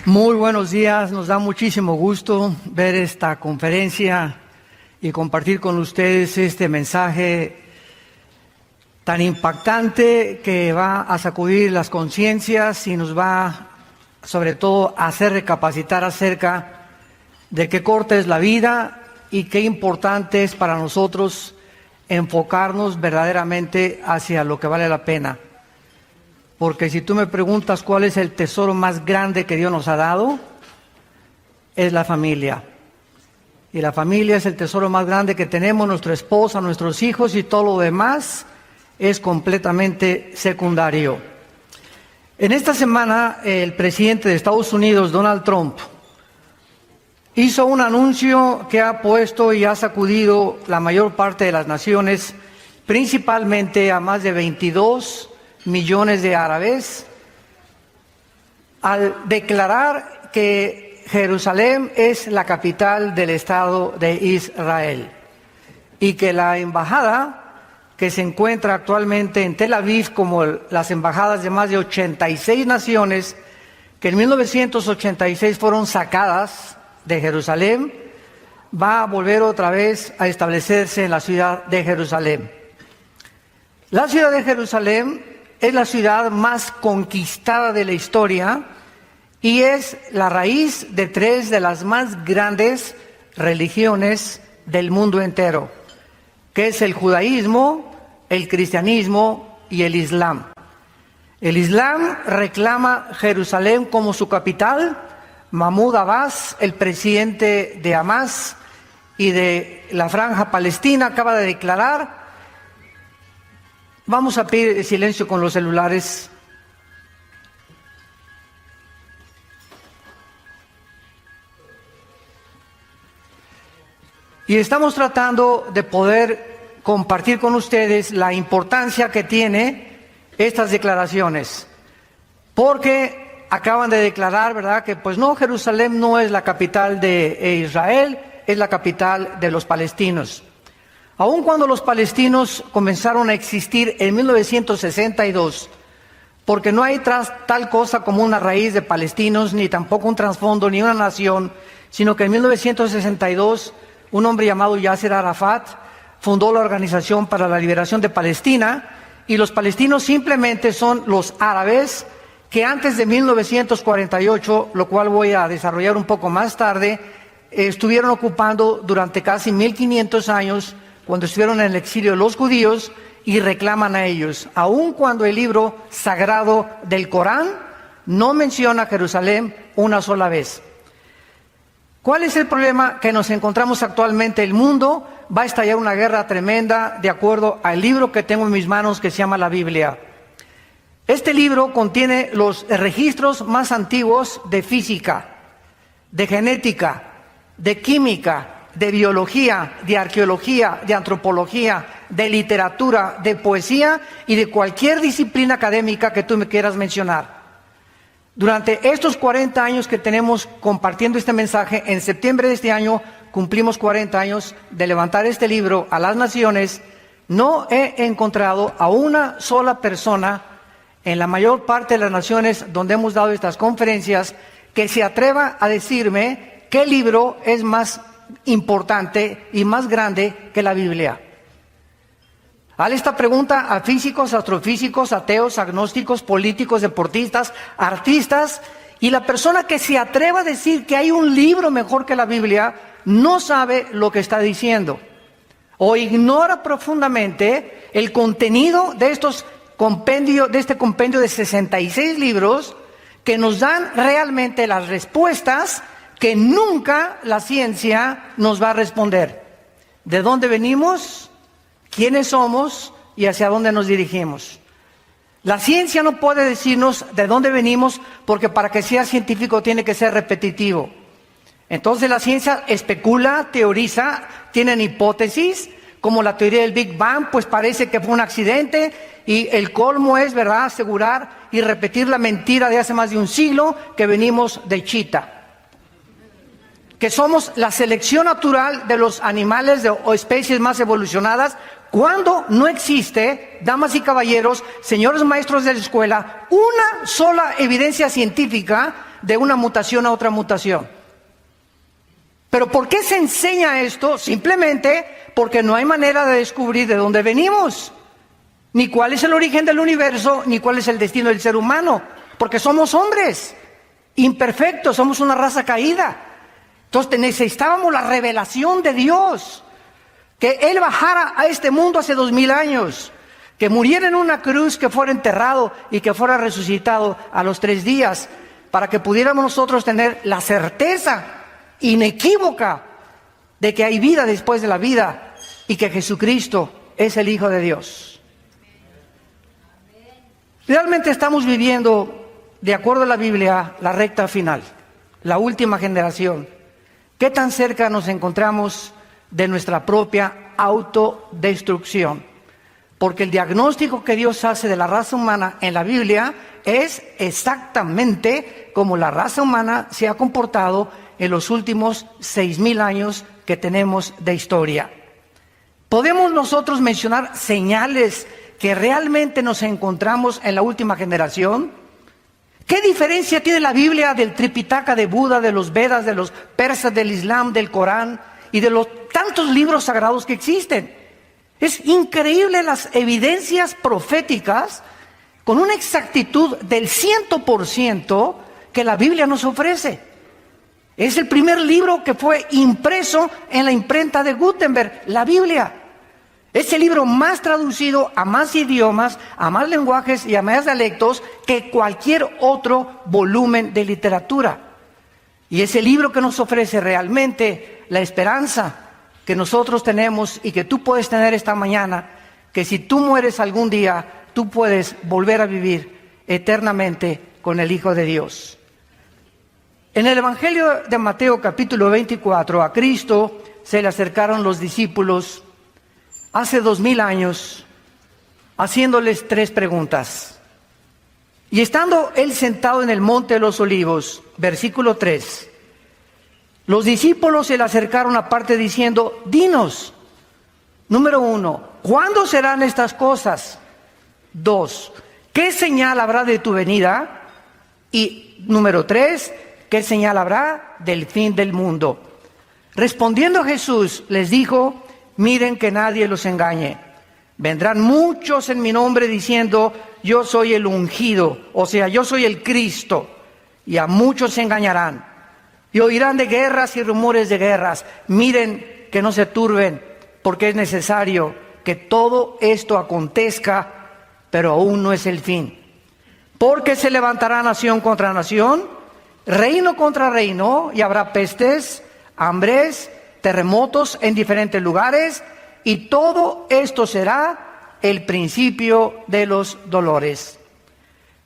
Muy buenos días, nos da muchísimo gusto ver esta conferencia y compartir con ustedes este mensaje tan impactante que va a sacudir las conciencias y nos va sobre todo a hacer recapacitar acerca de qué corta es la vida y qué importante es para nosotros enfocarnos verdaderamente hacia lo que vale la pena. Porque si tú me preguntas cuál es el tesoro más grande que Dios nos ha dado, es la familia. Y la familia es el tesoro más grande que tenemos, nuestra esposa, nuestros hijos y todo lo demás es completamente secundario. En esta semana, el presidente de Estados Unidos, Donald Trump, hizo un anuncio que ha puesto y ha sacudido la mayor parte de las naciones, principalmente a más de 22 millones de árabes, al declarar que Jerusalén es la capital del Estado de Israel y que la embajada que se encuentra actualmente en Tel Aviv, como las embajadas de más de 86 naciones que en 1986 fueron sacadas de Jerusalén, va a volver otra vez a establecerse en la ciudad de Jerusalén. La ciudad de Jerusalén es la ciudad más conquistada de la historia y es la raíz de tres de las más grandes religiones del mundo entero, que es el judaísmo, el cristianismo y el islam. El islam reclama Jerusalén como su capital. Mahmoud Abbas, el presidente de Hamas y de la Franja Palestina, acaba de declarar. Vamos a pedir silencio con los celulares. Y estamos tratando de poder compartir con ustedes la importancia que tiene estas declaraciones. Porque acaban de declarar, ¿verdad?, que pues no, Jerusalén no es la capital de Israel, es la capital de los palestinos. Aun cuando los palestinos comenzaron a existir en 1962, porque no hay tal cosa como una raíz de palestinos, ni tampoco un trasfondo, ni una nación, sino que en 1962 un hombre llamado Yasser Arafat fundó la Organización para la Liberación de Palestina, y los palestinos simplemente son los árabes que antes de 1948, lo cual voy a desarrollar un poco más tarde, estuvieron ocupando durante casi 1500 años cuando estuvieron en el exilio los judíos, y reclaman a ellos, aun cuando el libro sagrado del Corán no menciona Jerusalén una sola vez. ¿Cuál es el problema que nos encontramos actualmente? El mundo va a estallar una guerra tremenda de acuerdo al libro que tengo en mis manos que se llama la Biblia. Este libro contiene los registros más antiguos de física, de genética, de química, de biología, de arqueología, de antropología, de literatura, de poesía y de cualquier disciplina académica que tú me quieras mencionar. Durante estos 40 años que tenemos compartiendo este mensaje, en septiembre de este año cumplimos 40 años de levantar este libro a las naciones, no he encontrado a una sola persona en la mayor parte de las naciones donde hemos dado estas conferencias que se atreva a decirme qué libro es más importante y más grande que la Biblia. Haz esta pregunta a físicos, astrofísicos, ateos, agnósticos, políticos, deportistas, artistas, y la persona que se atreva a decir que hay un libro mejor que la Biblia no sabe lo que está diciendo o ignora profundamente el contenido de este compendio de 66 libros que nos dan realmente las respuestas que nunca la ciencia nos va a responder. ¿De dónde venimos? ¿Quiénes somos? ¿Y hacia dónde nos dirigimos? La ciencia no puede decirnos de dónde venimos, porque para que sea científico tiene que ser repetitivo. Entonces la ciencia especula, teoriza, tienen hipótesis, como la teoría del Big Bang, pues parece que fue un accidente, y el colmo es, ¿verdad?, asegurar y repetir la mentira de hace más de un siglo que venimos de Chita, que somos la selección natural de los animales o especies más evolucionadas, cuando no existe, damas y caballeros, señores maestros de la escuela, una sola evidencia científica de una mutación a otra mutación. ¿Pero por qué se enseña esto? Simplemente porque no hay manera de descubrir de dónde venimos, ni cuál es el origen del universo, ni cuál es el destino del ser humano, porque somos hombres imperfectos, somos una raza caída. Entonces necesitábamos la revelación de Dios, que Él bajara a este mundo hace 2000 años, que muriera en una cruz, que fuera enterrado y que fuera resucitado a los 3 días, para que pudiéramos nosotros tener la certeza inequívoca de que hay vida después de la vida y que Jesucristo es el Hijo de Dios. Realmente estamos viviendo, de acuerdo a la Biblia, la recta final, la última generación. ¿Qué tan cerca nos encontramos de nuestra propia autodestrucción? Porque el diagnóstico que Dios hace de la raza humana en la Biblia es exactamente como la raza humana se ha comportado en los últimos 6000 años que tenemos de historia. ¿Podemos nosotros mencionar señales que realmente nos encontramos en la última generación? ¿Qué diferencia tiene la Biblia del Tripitaka de Buda, de los Vedas, de los persas, del Islam, del Corán y de los tantos libros sagrados que existen? Es increíble las evidencias proféticas con una exactitud del 100% que la Biblia nos ofrece. Es el primer libro que fue impreso en la imprenta de Gutenberg, la Biblia. Es el libro más traducido a más idiomas, a más lenguajes y a más dialectos que cualquier otro volumen de literatura. Y es el libro que nos ofrece realmente la esperanza que nosotros tenemos y que tú puedes tener esta mañana, que si tú mueres algún día, tú puedes volver a vivir eternamente con el Hijo de Dios. En el Evangelio de Mateo capítulo 24, a Cristo se le acercaron los discípulos hace 2000 años, haciéndoles 3 preguntas. Y estando él sentado en el monte de los olivos, versículo 3, los discípulos se le acercaron aparte diciendo, dinos, número 1, ¿cuándo serán estas cosas? 2, ¿qué señal habrá de tu venida? Y número 3, ¿qué señal habrá del fin del mundo? Respondiendo Jesús les dijo, miren que nadie los engañe. Vendrán muchos en mi nombre diciendo, yo soy el ungido, o sea, yo soy el Cristo, y a muchos se engañarán. Y oirán de guerras y rumores de guerras. Miren que no se turben, porque es necesario que todo esto acontezca, pero aún no es el fin. Porque se levantará nación contra nación, reino contra reino, y habrá pestes, hambres, terremotos en diferentes lugares, y todo esto será el principio de los dolores.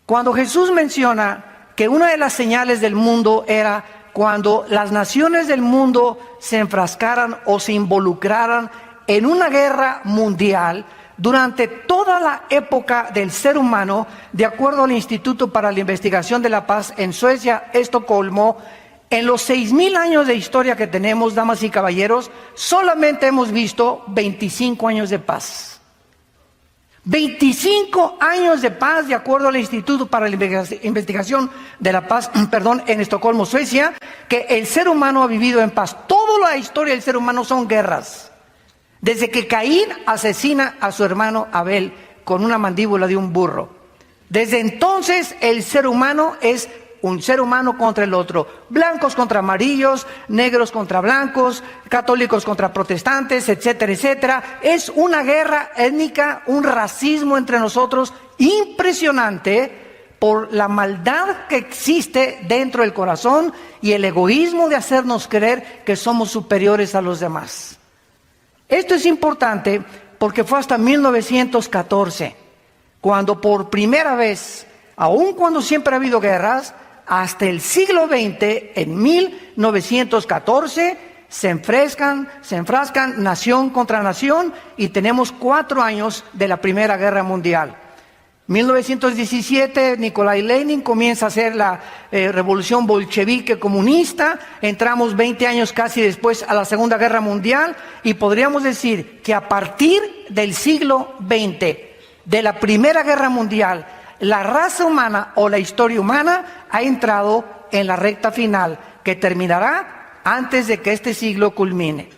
Cuando Jesús menciona que una de las señales del mundo era cuando las naciones del mundo se enfrascaran o se involucraran en una guerra mundial, durante toda la época del ser humano, de acuerdo al Instituto para la Investigación de la Paz en Suecia, Estocolmo, en los 6000 años de historia que tenemos, damas y caballeros, solamente hemos visto 25 años de paz. 25 años de paz, de acuerdo al Instituto para la Investigación de la Paz, en Estocolmo, Suecia, que el ser humano ha vivido en paz. Toda la historia del ser humano son guerras. Desde que Caín asesina a su hermano Abel con una mandíbula de un burro. Desde entonces el ser humano es un ser humano contra el otro. Blancos contra amarillos, negros contra blancos, católicos contra protestantes, etcétera, etcétera. Es una guerra étnica, un racismo entre nosotros impresionante por la maldad que existe dentro del corazón y el egoísmo de hacernos creer que somos superiores a los demás. Esto es importante porque fue hasta 1914, cuando por primera vez, aun cuando siempre ha habido guerras, hasta el siglo XX, en 1914, se enfrascan nación contra nación y tenemos 4 años de la Primera Guerra Mundial. 1917, Nikolai Lenin comienza a hacer la revolución bolchevique comunista. Entramos 20 años casi después a la Segunda Guerra Mundial y podríamos decir que a partir del siglo XX, de la Primera Guerra Mundial, la raza humana o la historia humana ha entrado en la recta final que terminará antes de que este siglo culmine.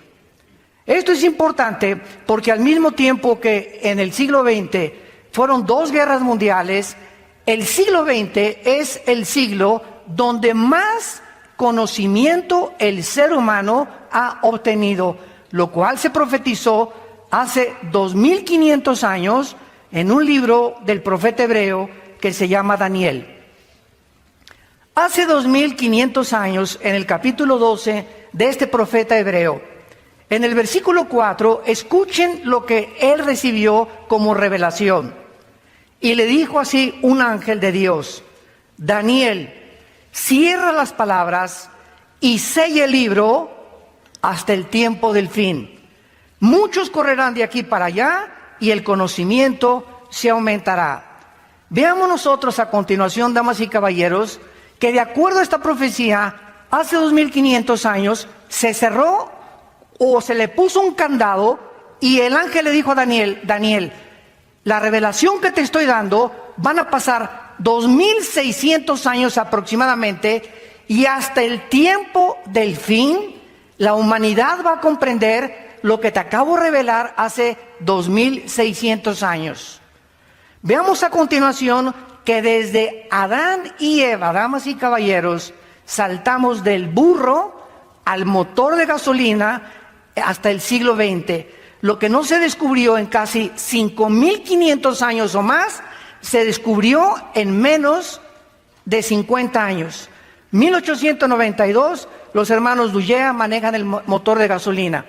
Esto es importante porque al mismo tiempo que en el siglo XX fueron 2 guerras mundiales, el siglo XX es el siglo donde más conocimiento el ser humano ha obtenido, lo cual se profetizó hace 2500 años en un libro del profeta hebreo que se llama Daniel. Hace 2500 años, en el capítulo 12 de este profeta hebreo, en el versículo 4, escuchen lo que él recibió como revelación. Y le dijo así un ángel de Dios: Daniel, cierra las palabras y sella el libro hasta el tiempo del fin. Muchos correrán de aquí para allá y el conocimiento se aumentará. Veamos nosotros a continuación, damas y caballeros, que de acuerdo a esta profecía, hace 2500 años se cerró o se le puso un candado y el ángel le dijo a Daniel: Daniel, la revelación que te estoy dando van a pasar 2600 años aproximadamente, y hasta el tiempo del fin la humanidad va a comprender lo que te acabo de revelar hace 2600 años. Veamos a continuación que desde Adán y Eva, damas y caballeros, saltamos del burro al motor de gasolina hasta el siglo XX. Lo que no se descubrió en casi 5500 años o más, se descubrió en menos de 50 años. 1892, los hermanos Dugea manejan el motor de gasolina.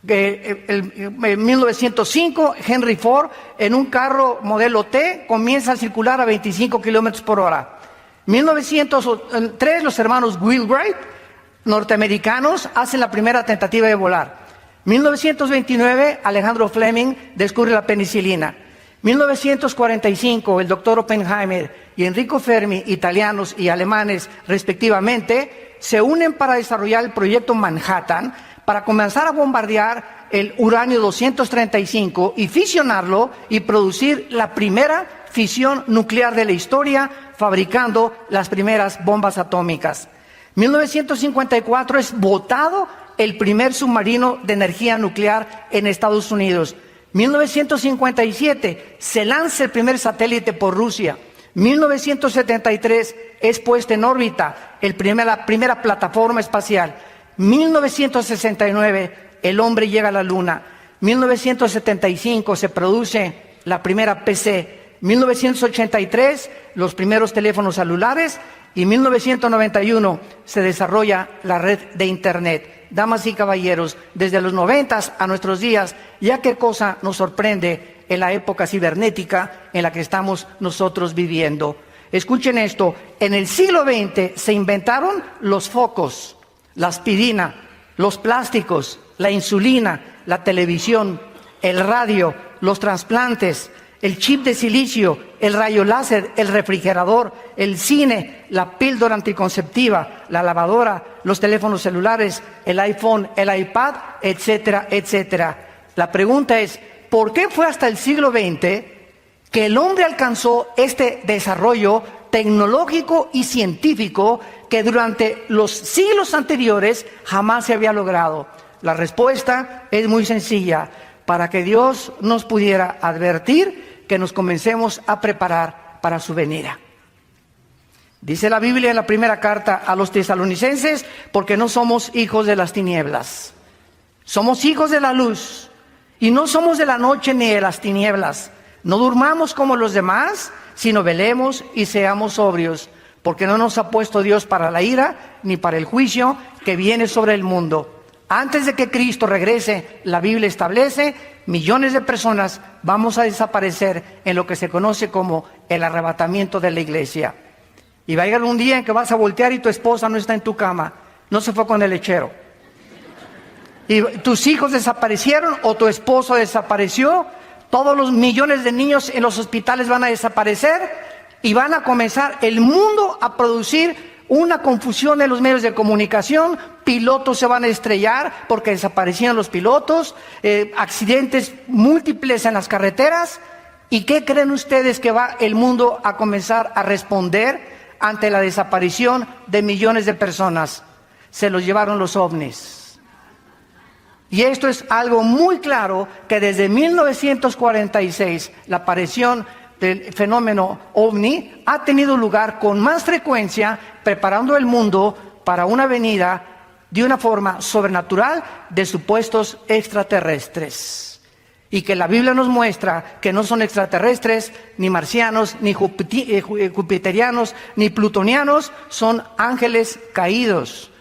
En 1905, Henry Ford, en un carro modelo T, comienza a circular a 25 kilómetros por hora. 1903, los hermanos Wheelwright, norteamericanos, hacen la primera tentativa de volar. 1929, Alejandro Fleming descubre la penicilina. 1945, el doctor Oppenheimer y Enrico Fermi, italianos y alemanes respectivamente, se unen para desarrollar el proyecto Manhattan, para comenzar a bombardear el uranio 235 y fisionarlo y producir la primera fisión nuclear de la historia, fabricando las primeras bombas atómicas. 1954 es botado el primer submarino de energía nuclear en Estados Unidos. 1957 se lanza el primer satélite por Rusia. 1973 es puesta en órbita la primera plataforma espacial. 1969 el hombre llega a la luna. 1975 se produce la primera PC. 1983 los primeros teléfonos celulares y 1991 se desarrolla la red de Internet. Damas y caballeros, desde los 90 a nuestros días, ya qué cosa nos sorprende en la época cibernética en la que estamos nosotros viviendo. Escuchen esto: en el siglo XX se inventaron los focos, la aspirina, los plásticos, la insulina, la televisión, el radio, los trasplantes, el chip de silicio, el rayo láser, el refrigerador, el cine, la píldora anticonceptiva, la lavadora, los teléfonos celulares, el iPhone, el iPad, etcétera, etcétera. La pregunta es, ¿por qué fue hasta el siglo XX que el hombre alcanzó este desarrollo tecnológico y científico que durante los siglos anteriores jamás se había logrado? La respuesta es muy sencilla: para que Dios nos pudiera advertir que nos comencemos a preparar para su venida. Dice la Biblia en la primera carta a los tesalonicenses: porque no somos hijos de las tinieblas, somos hijos de la luz, y no somos de la noche ni de las tinieblas. No durmamos como los demás, sino velemos y seamos sobrios, porque no nos ha puesto Dios para la ira, ni para el juicio que viene sobre el mundo. Antes de que Cristo regrese, la Biblia establece, millones de personas vamos a desaparecer en lo que se conoce como el arrebatamiento de la iglesia. Y va a llegar un día en que vas a voltear y tu esposa no está en tu cama, no se fue con el lechero. Y tus hijos desaparecieron o tu esposo desapareció. Todos los millones de niños en los hospitales van a desaparecer y van a comenzar el mundo a producir una confusión en los medios de comunicación. Pilotos se van a estrellar porque desaparecieron los pilotos, accidentes múltiples en las carreteras. ¿Y qué creen ustedes que va el mundo a comenzar a responder ante la desaparición de millones de personas. Se los llevaron los ovnis. Y esto es algo muy claro, que desde 1946 la aparición del fenómeno ovni ha tenido lugar con más frecuencia, preparando el mundo para una venida de una forma sobrenatural de supuestos extraterrestres. Y que la Biblia nos muestra que no son extraterrestres, ni marcianos, ni jupiterianos, ni plutonianos, son ángeles caídos,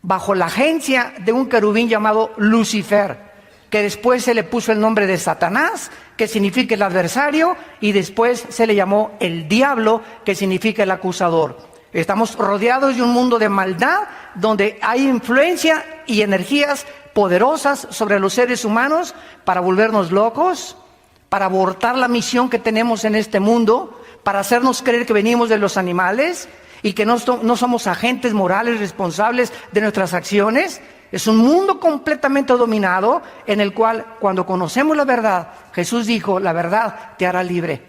bajo la agencia de un querubín llamado Lucifer, que después se le puso el nombre de Satanás, que significa el adversario, y después se le llamó el diablo, que significa el acusador. Estamos rodeados de un mundo de maldad, donde hay influencia y energías poderosas sobre los seres humanos para volvernos locos, para abortar la misión que tenemos en este mundo, para hacernos creer que venimos de los animales y que no somos agentes morales responsables de nuestras acciones. Es un mundo completamente dominado, en el cual, cuando conocemos la verdad, Jesús dijo: la verdad te hará libre.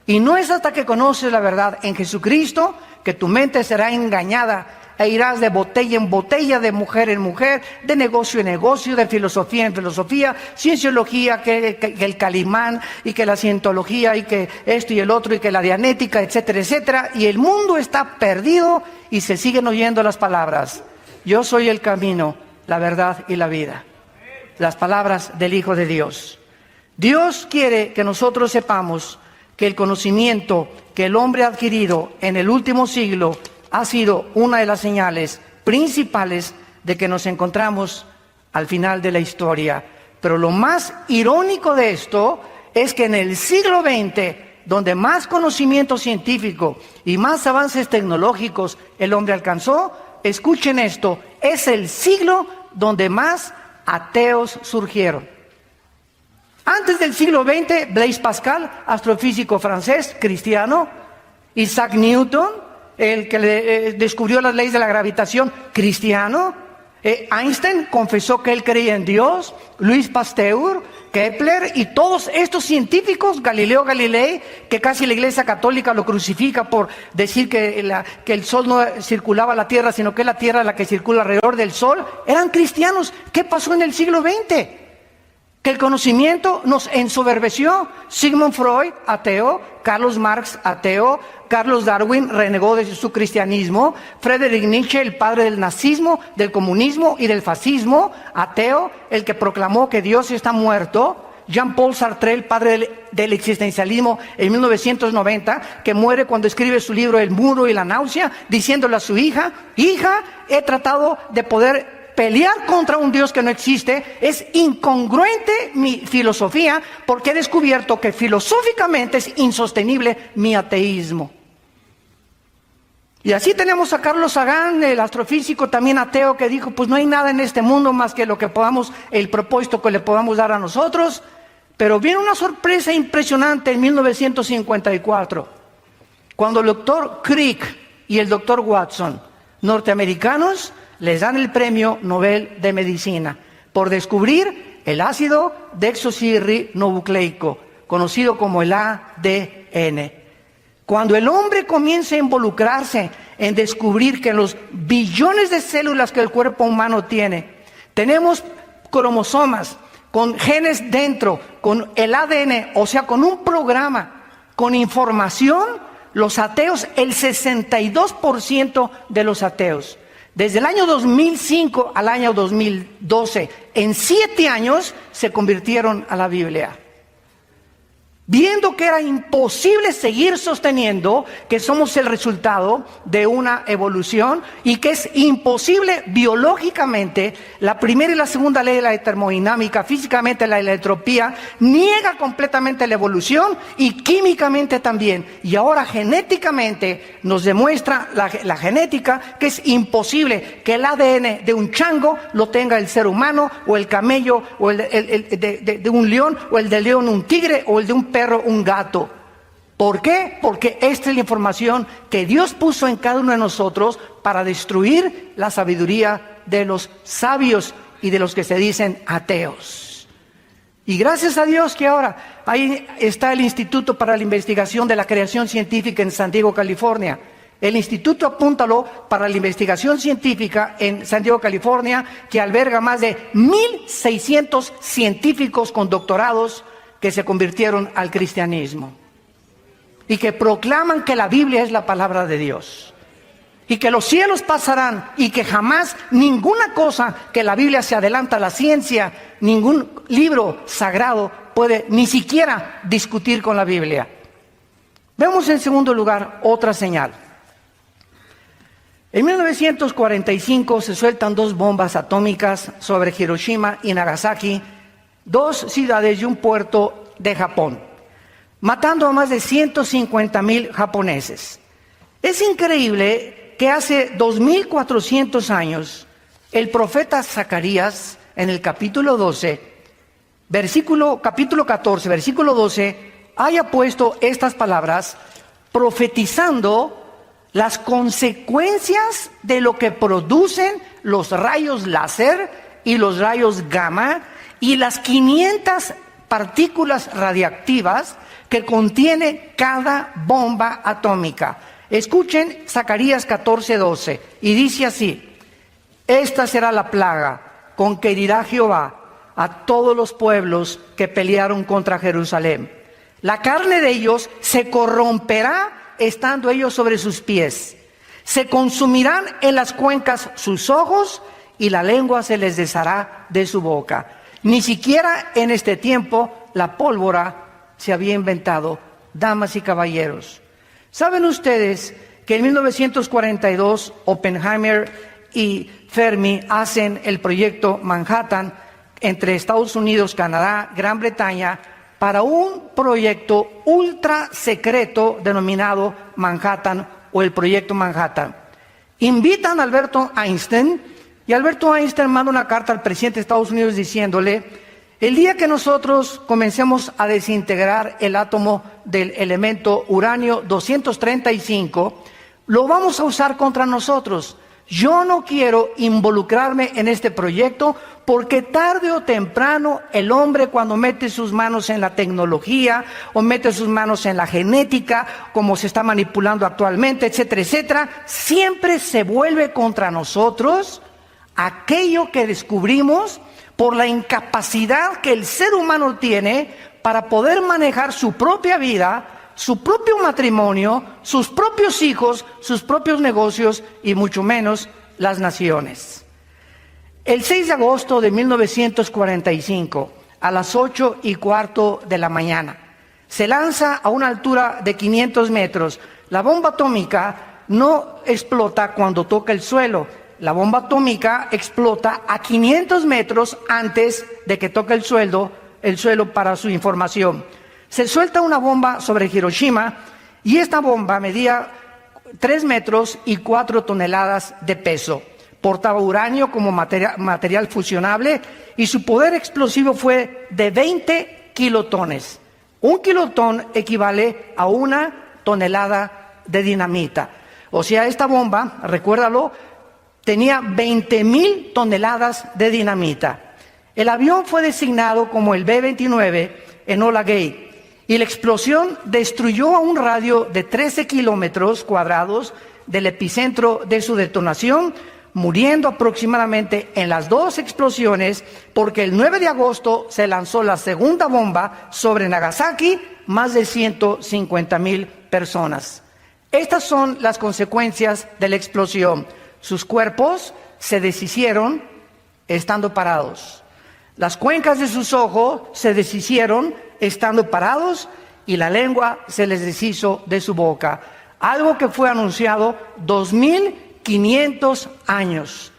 Y no es hasta que conoces la verdad en Jesucristo que tu mente será engañada e irás de botella en botella, de mujer en mujer, de negocio en negocio, de filosofía en filosofía, cienciología, que el Calimán, y que la cientología, y que esto y el otro, y que la dianética, etcétera, etcétera. Y el mundo está perdido y se siguen oyendo las palabras: yo soy el camino, la verdad y la vida. Las palabras del Hijo de Dios. Dios quiere que nosotros sepamos que el conocimiento que el hombre ha adquirido en el último siglo ha sido una de las señales principales de que nos encontramos al final de la historia. Pero lo más irónico de esto es que en el siglo XX, donde más conocimiento científico y más avances tecnológicos el hombre alcanzó, escuchen esto, es el siglo donde más ateos surgieron. Antes del siglo XX, Blaise Pascal, astrofísico francés, cristiano; Isaac Newton, el que descubrió las leyes de la gravitación, cristiano; Einstein confesó que él creía en Dios; Louis Pasteur, Kepler y todos estos científicos, Galileo Galilei, que casi la Iglesia Católica lo crucifica por decir que el Sol no circulaba la Tierra, sino que es la Tierra la que circula alrededor del Sol, eran cristianos. ¿Qué pasó en el siglo XX? Que el conocimiento nos ensoberbeció. Sigmund Freud, ateo; Carlos Marx, ateo; Carlos Darwin renegó de su cristianismo; Friedrich Nietzsche, el padre del nazismo, del comunismo y del fascismo, ateo, el que proclamó que Dios está muerto; Jean-Paul Sartre, el padre del existencialismo, en 1990, que muere cuando escribe su libro El muro y la náusea, diciéndole a su hija: hija, he tratado de poder pelear contra un Dios que no existe. Es incongruente mi filosofía, porque he descubierto que filosóficamente es insostenible mi ateísmo. Y así tenemos a Carlos Sagan, el astrofísico también ateo, que dijo: pues no hay nada en este mundo más que lo que podamos, el propósito que le podamos dar a nosotros. Pero viene una sorpresa impresionante en 1954, cuando el doctor Crick y el doctor Watson, norteamericanos, les dan el premio Nobel de Medicina por descubrir el ácido desoxirribonucleico, conocido como el ADN. Cuando el hombre comienza a involucrarse en descubrir que en los billones de células que el cuerpo humano tiene, tenemos cromosomas con genes dentro, con el ADN, o sea, con un programa, con información, los ateos, el 62% de los ateos, desde el año 2005 al año 2012, en 7 años, se convirtieron a la Biblia. Viendo que era imposible seguir sosteniendo que somos el resultado de una evolución y que es imposible biológicamente, la primera y la segunda ley de la termodinámica, físicamente la entropía, niega completamente la evolución, y químicamente también. Y ahora genéticamente nos demuestra la genética que es imposible que el ADN de un chango lo tenga el ser humano, o el camello, o el de un león, o el del león un tigre, o el de un perro, un gato. ¿Por qué? Porque esta es la información que Dios puso en cada uno de nosotros para destruir la sabiduría de los sabios y de los que se dicen ateos. Y gracias a Dios que ahora ahí está el Instituto para la Investigación de la Creación Científica en San Diego, California. El instituto, apúntalo, para la investigación científica en San Diego, California, que alberga más de 1,600 científicos con doctorados que se convirtieron al cristianismo y que proclaman que la Biblia es la palabra de Dios y que los cielos pasarán y que jamás ninguna cosa que la Biblia se adelanta a la ciencia, ningún libro sagrado puede ni siquiera discutir con la Biblia. Vemos en segundo lugar otra señal. En 1945 se sueltan 2 bombas atómicas sobre Hiroshima y Nagasaki, 2 ciudades y un puerto de Japón, matando a más de 150,000 japoneses. Es increíble que hace 2,400 años el profeta Zacarías, en el capítulo 12, capítulo 14, versículo 12, haya puesto estas palabras profetizando las consecuencias de lo que producen los rayos láser y los rayos gamma y las 500 partículas radiactivas que contiene cada bomba atómica. Escuchen Zacarías 14:12 y dice así: esta será la plaga con que herirá Jehová a todos los pueblos que pelearon contra Jerusalén. La carne de ellos se corromperá estando ellos sobre sus pies. Se consumirán en las cuencas sus ojos y la lengua se les deshará de su boca. Ni siquiera en este tiempo la pólvora se había inventado, damas y caballeros. ¿Saben ustedes que en 1942 Oppenheimer y Fermi hacen el proyecto Manhattan entre Estados Unidos, Canadá, Gran Bretaña, para un proyecto ultra secreto denominado Manhattan o el proyecto Manhattan? Invitan a Alberto Einstein y Alberto Einstein manda una carta al presidente de Estados Unidos diciéndole: el día que nosotros comencemos a desintegrar el átomo del elemento uranio 235, lo vamos a usar contra nosotros. Yo no quiero involucrarme en este proyecto porque tarde o temprano el hombre, cuando mete sus manos en la tecnología o mete sus manos en la genética, como se está manipulando actualmente, etcétera, etcétera, siempre se vuelve contra nosotros aquello que descubrimos por la incapacidad que el ser humano tiene para poder manejar su propia vida, su propio matrimonio, sus propios hijos, sus propios negocios y mucho menos las naciones. El 6 de agosto de 1945, a las 8:15 de la mañana, se lanza a una altura de 500 metros. La bomba atómica no explota cuando toca el suelo. La bomba atómica explota a 500 metros antes de que toque el suelo para su información. Se suelta una bomba sobre Hiroshima y esta bomba medía 3 metros y 4 toneladas de peso. Portaba uranio como material fusionable y su poder explosivo fue de 20 kilotones. Un kilotón equivale a 1 tonelada de dinamita. O sea, esta bomba, recuérdalo, tenía 20,000 toneladas de dinamita. El avión fue designado como el B-29 Enola Gay y la explosión destruyó a un radio de 13 kilómetros cuadrados del epicentro de su detonación, muriendo aproximadamente en las 2 explosiones, porque el 9 de agosto se lanzó la segunda bomba sobre Nagasaki, más de 150,000 personas. Estas son las consecuencias de la explosión. Sus cuerpos se deshicieron estando parados. Las cuencas de sus ojos se deshicieron estando parados y la lengua se les deshizo de su boca. Algo que fue anunciado 2,500 años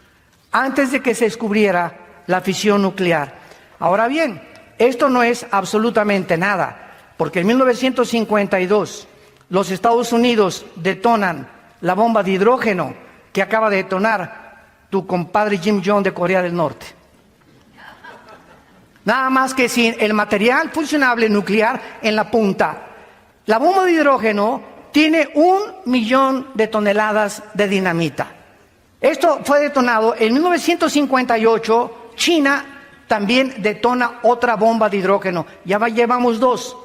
antes de que se descubriera la fisión nuclear. Ahora bien, esto no es absolutamente nada, porque en 1952 los Estados Unidos detonan la bomba de hidrógeno que acaba de detonar tu compadre Kim Jong de Corea del Norte. Nada más que sin el material fusionable nuclear en la punta. La bomba de hidrógeno tiene 1,000,000 de toneladas de dinamita. Esto fue detonado en 1958. China también detona otra bomba de hidrógeno. Llevamos 2.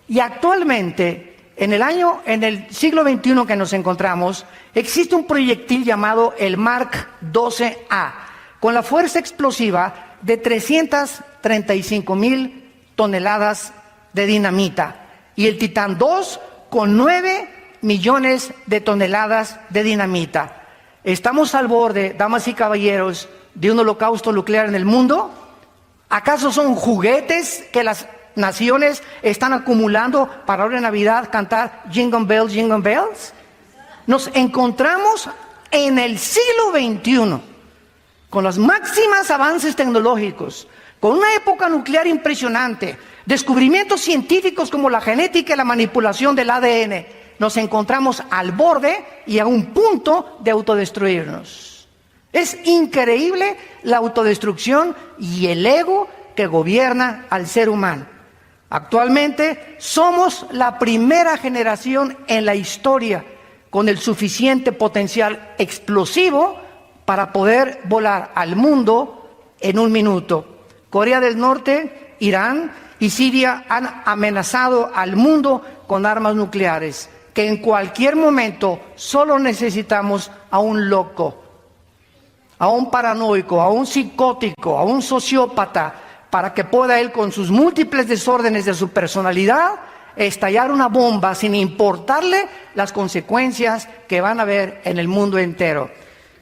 Y actualmente, en el siglo XXI que nos encontramos, existe un proyectil llamado el Mark 12A, con la fuerza explosiva de 335,000 toneladas de dinamita. Y el Titán 2 con 9 millones de toneladas de dinamita. ¿Estamos al borde, damas y caballeros, de un holocausto nuclear en el mundo? ¿Acaso son juguetes que las naciones están acumulando para ahora en Navidad cantar Jingle Bells, Jingle Bells? Nos encontramos en el siglo XXI, con los máximos avances tecnológicos, con una época nuclear impresionante, descubrimientos científicos como la genética y la manipulación del ADN. Nos encontramos al borde y a un punto de autodestruirnos. Es increíble la autodestrucción y el ego que gobierna al ser humano. Actualmente somos la primera generación en la historia con el suficiente potencial explosivo para poder volar al mundo en un minuto. Corea del Norte, Irán y Siria han amenazado al mundo con armas nucleares, que en cualquier momento solo necesitamos a un loco, a un paranoico, a un psicótico, a un sociópata, para que pueda él, con sus múltiples desórdenes de su personalidad, estallar una bomba sin importarle las consecuencias que van a haber en el mundo entero.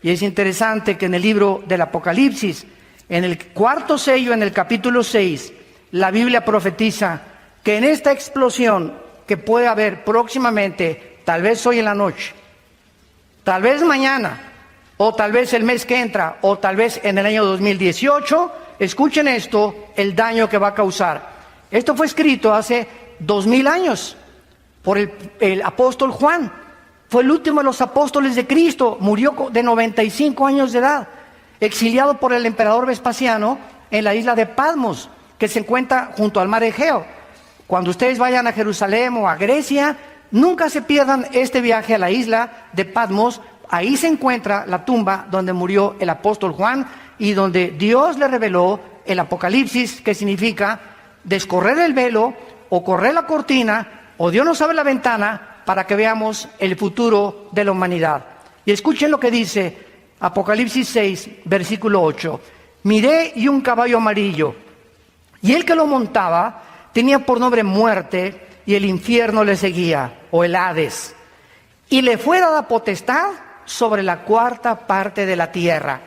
Y es interesante que en el libro del Apocalipsis, en el 4º sello, en el capítulo 6, la Biblia profetiza que en esta explosión que puede haber próximamente, tal vez hoy en la noche, tal vez mañana, o tal vez el mes que entra, o tal vez en el año 2018, escuchen esto, el daño que va a causar. Esto fue escrito hace 2000 años por el apóstol Juan. Fue el último de los apóstoles de Cristo, murió de 95 años de edad, exiliado por el emperador Vespasiano en la isla de Patmos, que se encuentra junto al mar Egeo. Cuando ustedes vayan a Jerusalén o a Grecia, nunca se pierdan este viaje a la isla de Patmos. Ahí se encuentra la tumba donde murió el apóstol Juan y donde Dios le reveló el Apocalipsis, que significa descorrer el velo o correr la cortina, o Dios nos abre la ventana para que veamos el futuro de la humanidad. Y escuchen lo que dice Apocalipsis 6, versículo 8. Miré y un caballo amarillo, y el que lo montaba tenía por nombre Muerte, y el infierno le seguía, o el Hades. Y le fue dada potestad sobre la 4ª parte de la tierra,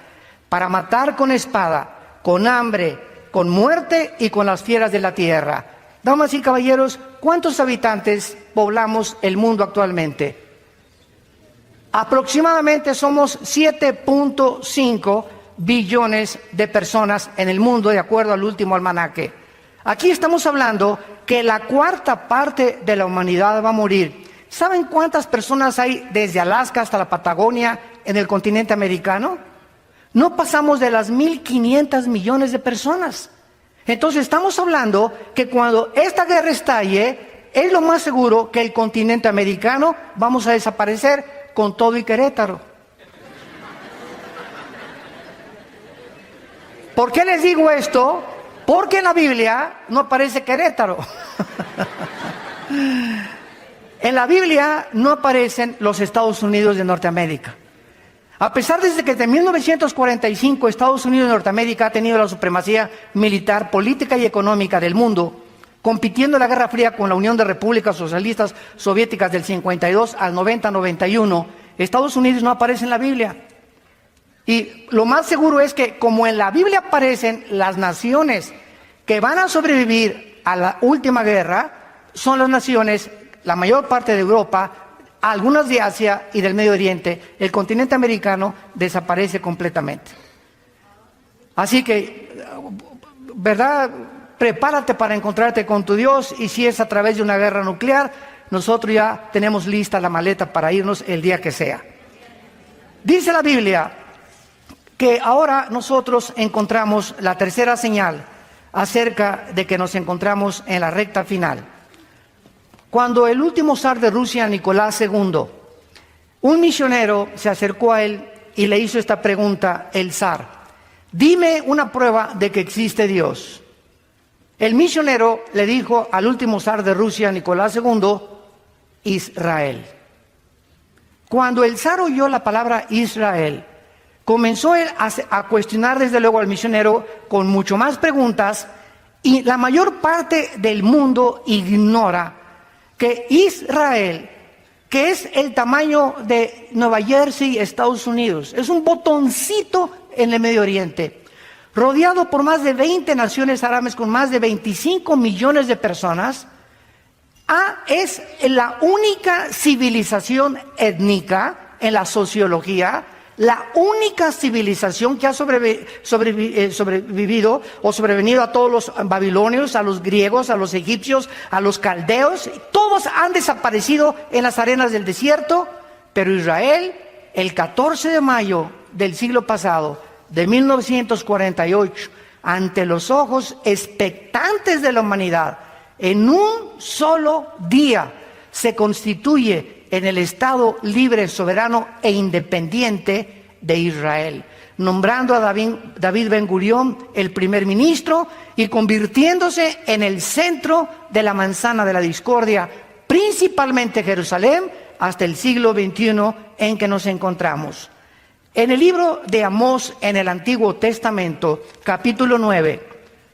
para matar con espada, con hambre, con muerte y con las fieras de la tierra. Damas y caballeros, ¿cuántos habitantes poblamos el mundo actualmente? Aproximadamente somos 7.5 billones de personas en el mundo, de acuerdo al último almanaque. Aquí estamos hablando que la 4ª parte de la humanidad va a morir. ¿Saben cuántas personas hay desde Alaska hasta la Patagonia en el continente americano? No pasamos de las 1.500 millones de personas. Entonces estamos hablando que cuando esta guerra estalle, es lo más seguro que el continente americano vamos a desaparecer con todo y Querétaro. ¿Por qué les digo esto? Porque en la Biblia no aparece Querétaro. En la Biblia no aparecen los Estados Unidos de Norteamérica. A pesar de que desde 1945 Estados Unidos de Norteamérica ha tenido la supremacía militar, política y económica del mundo, compitiendo en la Guerra Fría con la Unión de Repúblicas Socialistas Soviéticas del 52 al 90-91, Estados Unidos no aparece en la Biblia. Y lo más seguro es que, como en la Biblia aparecen las naciones que van a sobrevivir a la última guerra, son las naciones, la mayor parte de Europa, algunas de Asia y del Medio Oriente. El continente americano desaparece completamente. Así que, ¿verdad? Prepárate para encontrarte con tu Dios, y si es a través de una guerra nuclear, nosotros ya tenemos lista la maleta para irnos el día que sea. Dice la Biblia que ahora nosotros encontramos la tercera señal acerca de que nos encontramos en la recta final. Cuando el último zar de Rusia, Nicolás II, un misionero se acercó a él y le hizo esta pregunta, el zar: dime una prueba de que existe Dios. El misionero le dijo al último zar de Rusia, Nicolás II, Israel. Cuando el zar oyó la palabra Israel, comenzó él a cuestionar desde luego al misionero con mucho más preguntas, y la mayor parte del mundo ignora que Israel, que es el tamaño de Nueva Jersey, Estados Unidos, es un botoncito en el Medio Oriente, rodeado por más de 20 naciones árabes con más de 25 millones de personas, es la única civilización étnica en la sociología, la única civilización que ha sobrevenido a todos los babilonios, a los griegos, a los egipcios, a los caldeos. Todos han desaparecido en las arenas del desierto, pero Israel, el 14 de mayo del siglo pasado, de 1948, ante los ojos expectantes de la humanidad, en un solo día se constituye en el Estado libre, soberano e independiente de Israel, nombrando a David Ben Gurión el primer ministro y convirtiéndose en el centro de la manzana de la discordia, principalmente Jerusalén, hasta el siglo XXI en que nos encontramos. En el libro de Amós, en el Antiguo Testamento, capítulo 9,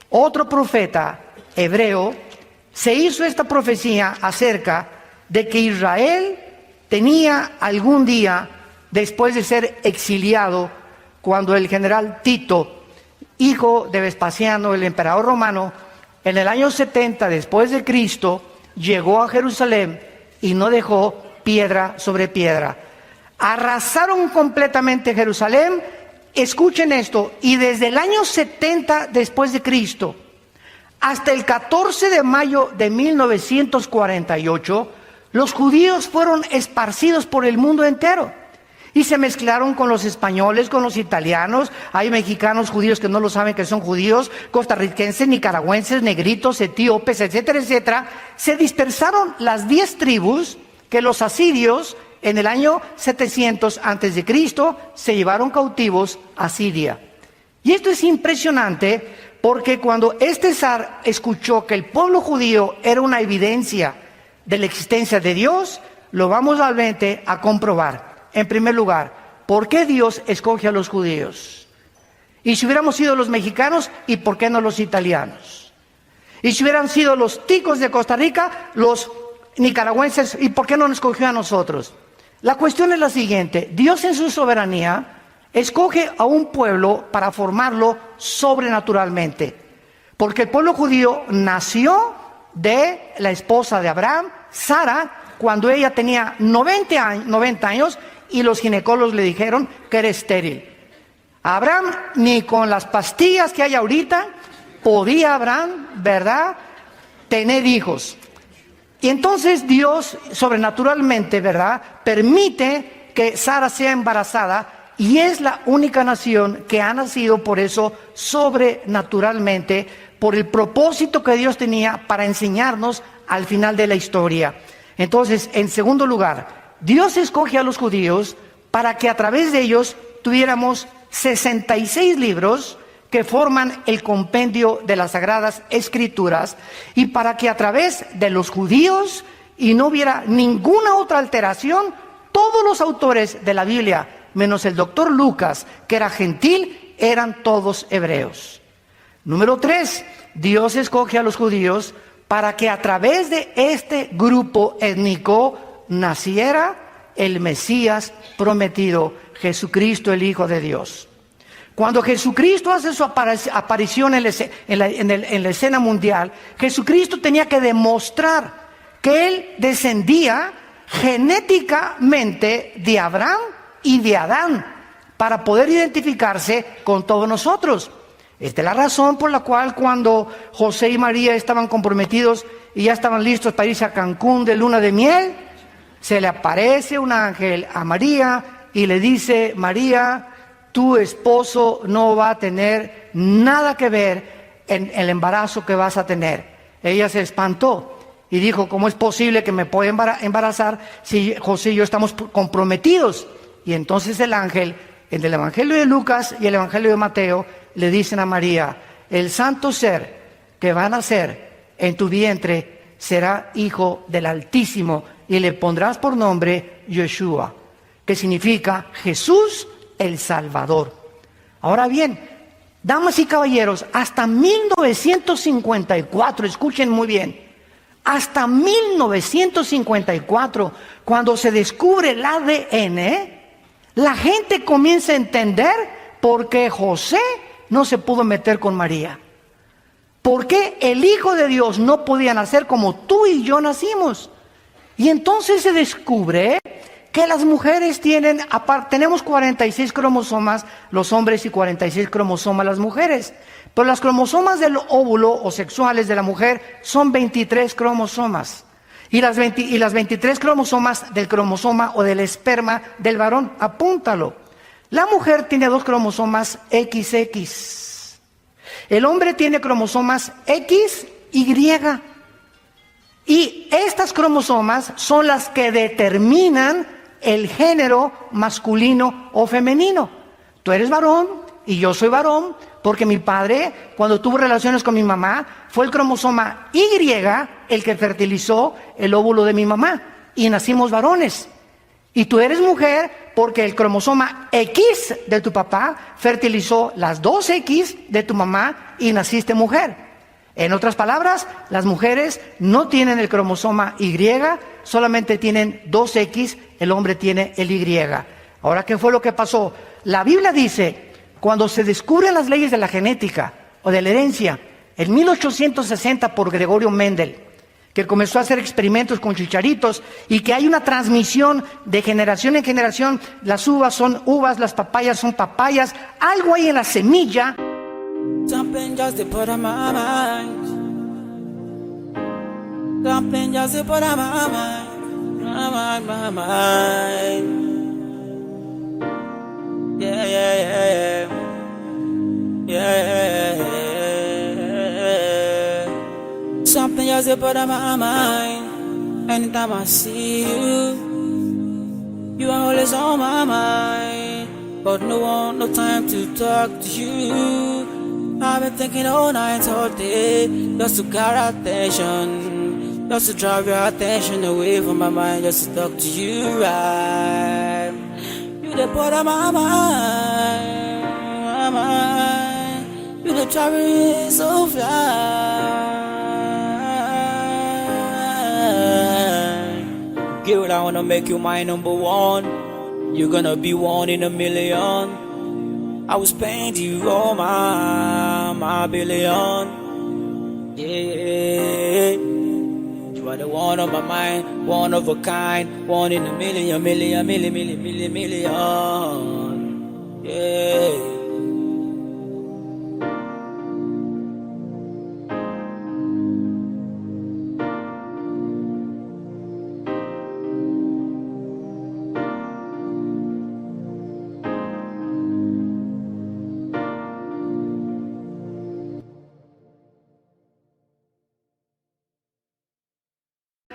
otro profeta hebreo se hizo esta profecía acerca de que Israel tenía algún día, después de ser exiliado, cuando el general Tito, hijo de Vespasiano, el emperador romano, en el año 70 después de Cristo, llegó a Jerusalén y no dejó piedra sobre piedra. Arrasaron completamente Jerusalén. Escuchen esto, y desde el año 70 después de Cristo hasta el 14 de mayo de 1948, los judíos fueron esparcidos por el mundo entero y se mezclaron con los españoles, con los italianos. Hay mexicanos judíos que no lo saben que son judíos, costarricenses, nicaragüenses, negritos, etíopes, etcétera, etcétera. Se dispersaron las 10 tribus que los asirios en el año 700 antes de Cristo se llevaron cautivos a Siria. Y esto es impresionante porque cuando este zar escuchó que el pueblo judío era una evidencia de la existencia de Dios, lo vamos realmente a comprobar. En primer lugar, ¿por qué Dios escoge a los judíos? Y si hubiéramos sido los mexicanos, ¿y por qué no los italianos? Y si hubieran sido los ticos de Costa Rica, los nicaragüenses, ¿y por qué no nos escogió a nosotros? La cuestión es la siguiente: Dios en su soberanía escoge a un pueblo para formarlo sobrenaturalmente, porque el pueblo judío nació de la esposa de Abraham, Sara, cuando ella tenía 90 años y los ginecólogos le dijeron que era estéril. Abraham, ni con las pastillas que hay ahorita, podía Abraham, ¿verdad?, tener hijos. Y entonces Dios sobrenaturalmente, ¿verdad?, permite que Sara sea embarazada, y es la única nación que ha nacido por eso sobrenaturalmente, por el propósito que Dios tenía para enseñarnos al final de la historia. Entonces, en segundo lugar, Dios escoge a los judíos para que a través de ellos tuviéramos 66 libros que forman el compendio de las Sagradas Escrituras, y para que a través de los judíos, y no hubiera ninguna otra alteración, todos los autores de la Biblia, menos el doctor Lucas, que era gentil, eran todos hebreos. Número 3, Dios escoge a los judíos para que a través de este grupo étnico naciera el Mesías prometido, Jesucristo, el Hijo de Dios. Cuando Jesucristo hace su aparición en la escena mundial, Jesucristo tenía que demostrar que Él descendía genéticamente de Abraham y de Adán para poder identificarse con todos nosotros. Esta es la razón por la cual cuando José y María estaban comprometidos y ya estaban listos para irse a Cancún de luna de miel, se le aparece un ángel a María y le dice: María, tu esposo no va a tener nada que ver en el embarazo que vas a tener. Ella se espantó y dijo: ¿cómo es posible que me pueda embarazar si José y yo estamos comprometidos? Y entonces el ángel, en el Evangelio de Lucas y el Evangelio de Mateo, le dicen a María: el santo ser que va a nacer en tu vientre será hijo del Altísimo y le pondrás por nombre Yeshua, que significa Jesús el Salvador. Ahora bien, damas y caballeros, hasta 1954, escuchen muy bien, hasta 1954, cuando se descubre el ADN, la gente comienza a entender por qué José no se pudo meter con María. ¿Por qué el Hijo de Dios no podía nacer como tú y yo nacimos? Y entonces se descubre que las mujeres tenemos 46 cromosomas los hombres y 46 cromosomas las mujeres. Pero las cromosomas del óvulo o sexuales de la mujer son 23 cromosomas. Y las 23 cromosomas del cromosoma o del esperma del varón, apúntalo. La mujer tiene 2 cromosomas XX. El hombre tiene cromosomas XY. Y estas cromosomas son las que determinan el género masculino o femenino. Tú eres varón y yo soy varón porque mi padre, cuando tuvo relaciones con mi mamá, fue el cromosoma Y el que fertilizó el óvulo de mi mamá y nacimos varones. Y tú eres mujer porque el cromosoma X de tu papá fertilizó las 2X de tu mamá y naciste mujer. En otras palabras, las mujeres no tienen el cromosoma Y, solamente tienen 2X, el hombre tiene el Y. Ahora, ¿qué fue lo que pasó? La Biblia dice, cuando se descubren las leyes de la genética o de la herencia, en 1860 por Gregorio Mendel, que comenzó a hacer experimentos con chicharitos y que hay una transmisión de generación en generación, las uvas son uvas, las papayas son papayas, algo hay en la semilla. Something just to put on my mind. Something just to put on my mind. My mind. Yeah, yeah, yeah, yeah. Yeah. Something just to put on my mind. Anytime I see you, you are always on my mind. But no time to talk to you. I've been thinking all night, all day, just to get attention, just to drive your attention away from my mind, just to talk to you, right? You the part of my mind, you the drive me so fly. Girl, I wanna make you my number one. You're gonna be one in a million. I was paying you all my billion. Yeah, you are the one on my mind, one of a kind, one in a million. Yeah.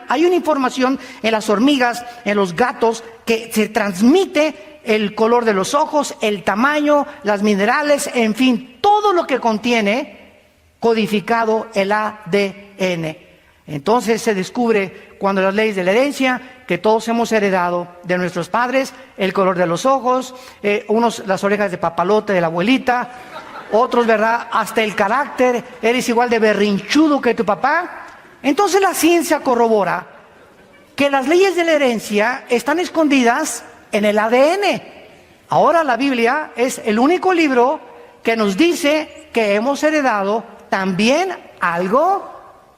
Hay una información en las hormigas, en los gatos, que se transmite el color de los ojos, el tamaño, las minerales, en fin, todo lo que contiene codificado el ADN. Entonces se descubre cuando las leyes de la herencia que todos hemos heredado de nuestros padres el color de los ojos, unos las orejas de papalote de la abuelita, otros, ¿verdad?, hasta el carácter, eres igual de berrinchudo que tu papá. Entonces la ciencia corrobora que las leyes de la herencia están escondidas en el ADN. Ahora la Biblia es el único libro que nos dice que hemos heredado también algo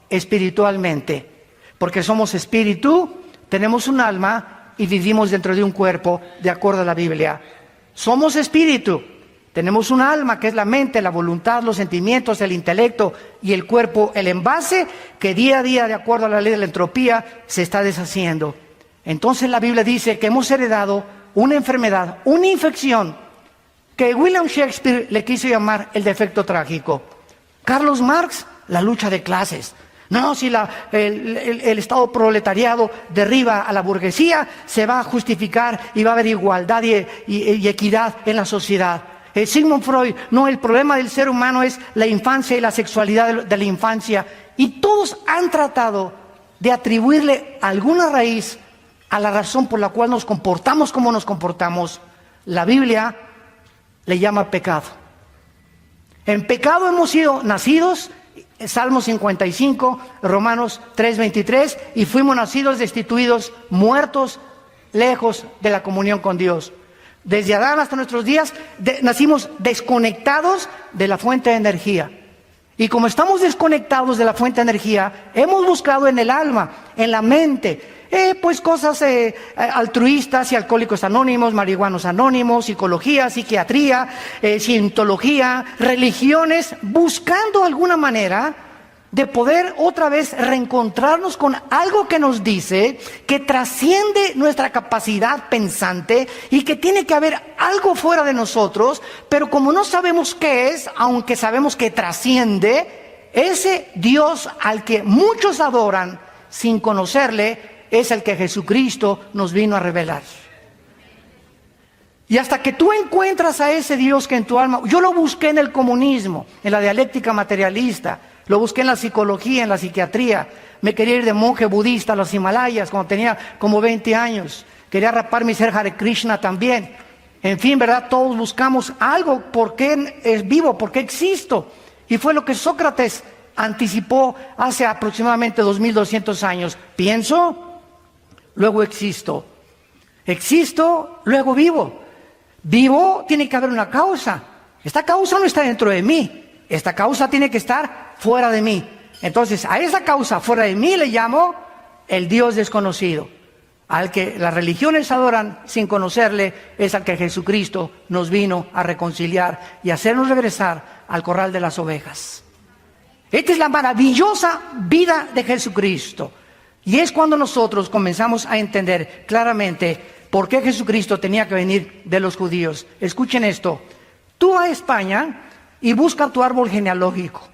espiritualmente. Porque somos espíritu, tenemos un alma y vivimos dentro de un cuerpo, de acuerdo a la Biblia. Somos espíritu. Tenemos un alma que es la mente, la voluntad, los sentimientos, el intelecto y el cuerpo, el envase que día a día, de acuerdo a la ley de la entropía, se está deshaciendo. Entonces la Biblia dice que hemos heredado una enfermedad, una infección, que William Shakespeare le quiso llamar el defecto trágico. Carlos Marx, la lucha de clases. No, si el Estado proletariado derriba a la burguesía, se va a justificar y va a haber igualdad y equidad en la sociedad. Sigmund Freud, no, el problema del ser humano es la infancia y la sexualidad de la infancia. Y todos han tratado de atribuirle alguna raíz a la razón por la cual nos comportamos como nos comportamos. La Biblia le llama pecado. En pecado hemos sido nacidos, Salmo 55, Romanos 3:23, y fuimos nacidos destituidos, muertos, lejos de la comunión con Dios. Desde Adán hasta nuestros días nacimos desconectados de la fuente de energía. Y como estamos desconectados de la fuente de energía, hemos buscado en el alma, en la mente, pues cosas altruistas y alcohólicos anónimos, marihuanos anónimos, psicología, psiquiatría, cientología, religiones, buscando alguna manera de poder otra vez reencontrarnos con algo que nos dice que trasciende nuestra capacidad pensante y que tiene que haber algo fuera de nosotros, pero como no sabemos qué es, aunque sabemos que trasciende, ese Dios al que muchos adoran sin conocerle es el que Jesucristo nos vino a revelar. Y hasta que tú encuentras a ese Dios que en tu alma, yo lo busqué en el comunismo, en la dialéctica materialista, lo busqué en la psicología, en la psiquiatría. Me quería ir de monje budista a los Himalayas cuando tenía como 20 años. Quería raparme y ser Hare Krishna también. En fin, ¿verdad? Todos buscamos algo. ¿Por qué es vivo? ¿Por qué existo? Y fue lo que Sócrates anticipó hace aproximadamente 2200 años. Pienso, luego existo. Existo, luego vivo. Vivo, tiene que haber una causa. Esta causa no está dentro de mí. Esta causa tiene que estar fuera de mí. Entonces, a esa causa fuera de mí le llamo el Dios desconocido. Al que las religiones adoran sin conocerle, es al que Jesucristo nos vino a reconciliar y hacernos regresar al corral de las ovejas. Esta es la maravillosa vida de Jesucristo. Y es cuando nosotros comenzamos a entender claramente por qué Jesucristo tenía que venir de los judíos. Escuchen esto. Tú vas a España y busca tu árbol genealógico.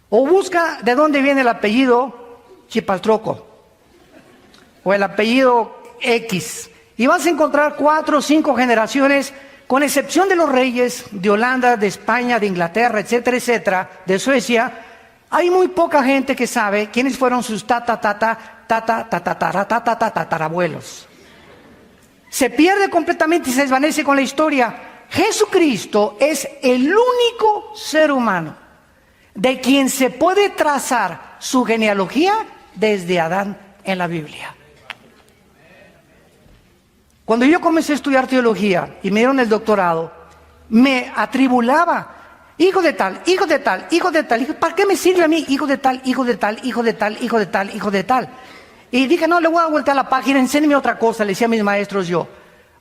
O busca de dónde viene el apellido Chipaltroco. O el apellido X. Y vas a encontrar 4 o 5 generaciones, con excepción de los reyes de Holanda, de España, de Inglaterra, etcétera, etcétera, de Suecia. Hay muy poca gente que sabe quiénes fueron sus tatarabuelos. Se pierde completamente y se desvanece con la historia. Jesucristo es el único ser humano de quien se puede trazar su genealogía desde Adán en la Biblia. Cuando yo comencé a estudiar teología y me dieron el doctorado, me atribulaba, hijo de tal, hijo de tal, hijo de tal. ¿Para qué me sirve a mí hijo de tal, hijo de tal, hijo de tal, hijo de tal, hijo de tal? Y dije, no, le voy a voltear la página, enséñeme otra cosa, le decía a mis maestros yo.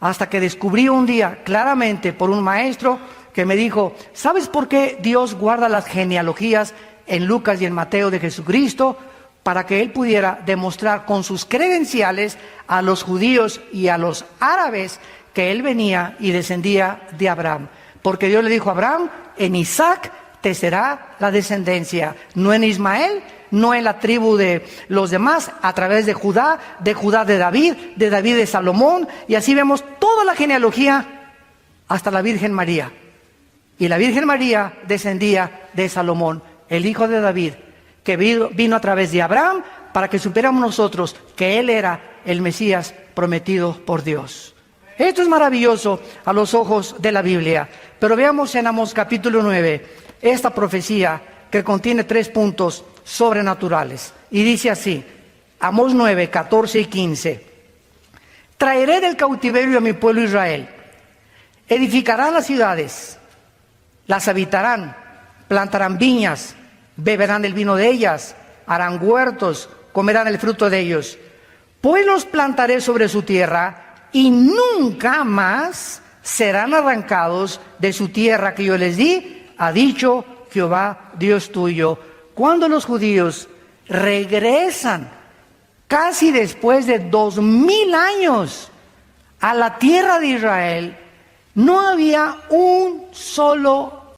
Hasta que descubrí un día claramente por un maestro que me dijo, ¿sabes por qué Dios guarda las genealogías en Lucas y en Mateo de Jesucristo? Para que él pudiera demostrar con sus credenciales a los judíos y a los árabes que él venía y descendía de Abraham. Porque Dios le dijo a Abraham, en Isaac te será la descendencia, no en Ismael, no en la tribu de los demás, a través de Judá de David de Salomón, y así vemos toda la genealogía hasta la Virgen María. Y la Virgen María descendía de Salomón, el hijo de David, que vino a través de Abraham para que supiéramos nosotros que él era el Mesías prometido por Dios. Esto es maravilloso a los ojos de la Biblia. Pero veamos en Amós capítulo 9 esta profecía que contiene 3 puntos sobrenaturales. Y dice así, Amós 9, 14 y 15. Traeré del cautiverio a mi pueblo Israel. Edificarán las ciudades, las habitarán, plantarán viñas, beberán el vino de ellas, harán huertos, comerán el fruto de ellos. Pues los plantaré sobre su tierra y nunca más serán arrancados de su tierra que yo les di, ha dicho Jehová Dios tuyo. Cuando los judíos regresan casi después de 2000 años a la tierra de Israel, no había un solo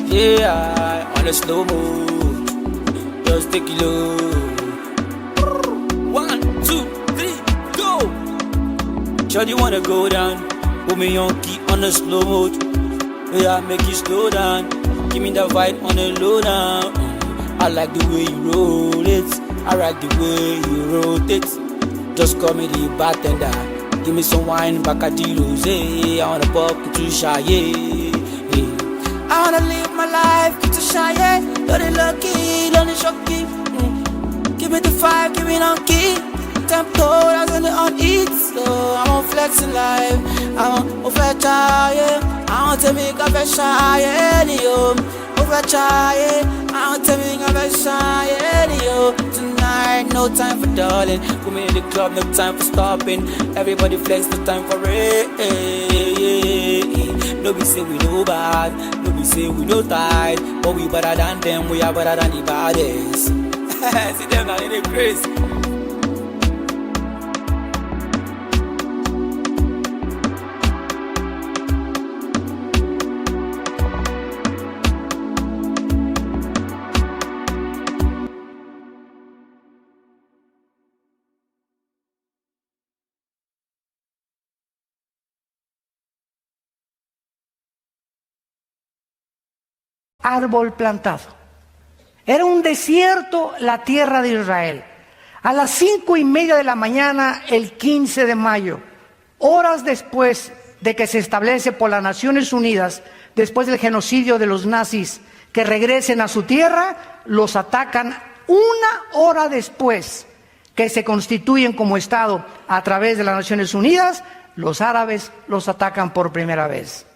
yeah, on a slow move, just take it low. 1, 2, 3, go. Shawty wanna go down, put me on key on the slow mode. Yeah, make you slow down, give me the vibe on the low down. I like the way you roll it, I like the way you rotate. Just call me the bartender, give me some wine, Bacardi Rosé. I wanna pop to shy, I wanna live my life, get to shy, don't it lucky, don't it shocky. Give me the fire, give me on key. Tempo, that's when on eat. So I'm on flexing life, I'm on fetch, I want to make a fresh yo. Over try, I want to make a fresh yo. Tonight, no time for darling. Put me in the club, no time for stopping. Everybody flex, no time for it. No be say we no bad, no be say we no tight, but we better than them, we are better than the baddest. See them now in the craze. Árbol plantado. Era un desierto la tierra de Israel. A las 5:30 de la mañana, el 15 de mayo, horas después de que se establece por las Naciones Unidas, después del genocidio de los nazis, que regresen a su tierra, los atacan 1 hora después que se constituyen como Estado a través de las Naciones Unidas. Los árabes los atacan por primera vez.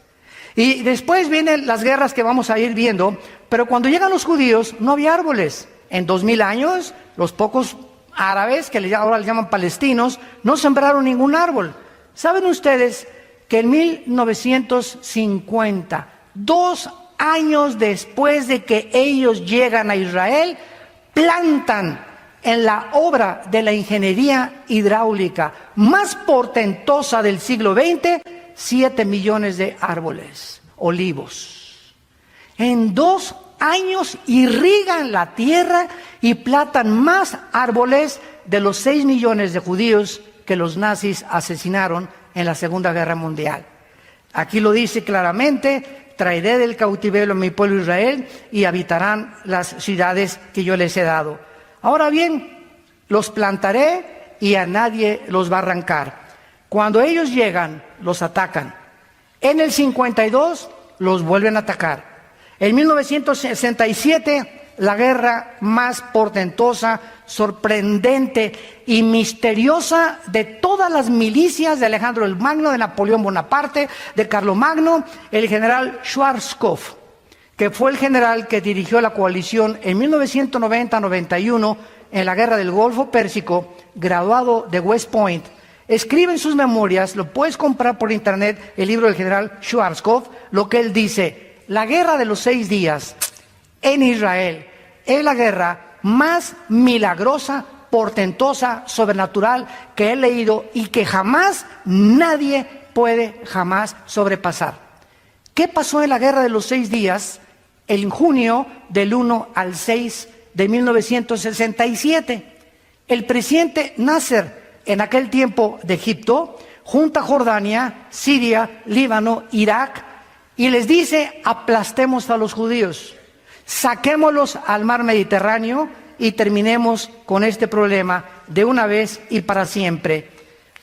Y después vienen las guerras que vamos a ir viendo, pero cuando llegan los judíos no había árboles. En 2000 años, los pocos árabes, que ahora les llaman palestinos, no sembraron ningún árbol. ¿Saben ustedes que en 1950, 2 años después de que ellos llegan a Israel, plantan en la obra de la ingeniería hidráulica más portentosa del siglo XX, 7 millones de árboles, olivos? En 2 años irrigan la tierra y plantan más árboles de los 6 millones de judíos que los nazis asesinaron en la Segunda Guerra Mundial. Aquí lo dice claramente: traeré del cautiverio a mi pueblo Israel y habitarán las ciudades que yo les he dado. Ahora bien, los plantaré y a nadie los va a arrancar. Cuando ellos llegan, los atacan. En el 52, los vuelven a atacar. En 1967, la guerra más portentosa, sorprendente y misteriosa de todas las milicias de Alejandro el Magno, de Napoleón Bonaparte, de Carlomagno, el general Schwarzkopf, que fue el general que dirigió la coalición en 1990-91 en la guerra del Golfo Pérsico, graduado de West Point. Escribe en sus memorias, lo puedes comprar por internet, el libro del general Schwarzkopf, lo que él dice: la guerra de los 6 días en Israel es la guerra más milagrosa, portentosa, sobrenatural que he leído y que jamás nadie puede jamás sobrepasar. ¿Qué pasó en la guerra de los 6 días en junio del 1 al 6 de 1967? El presidente Nasser, en aquel tiempo de Egipto, junta a Jordania, Siria, Líbano, Irak, y les dice: aplastemos a los judíos, saquémoslos al mar Mediterráneo y terminemos con este problema de una vez y para siempre.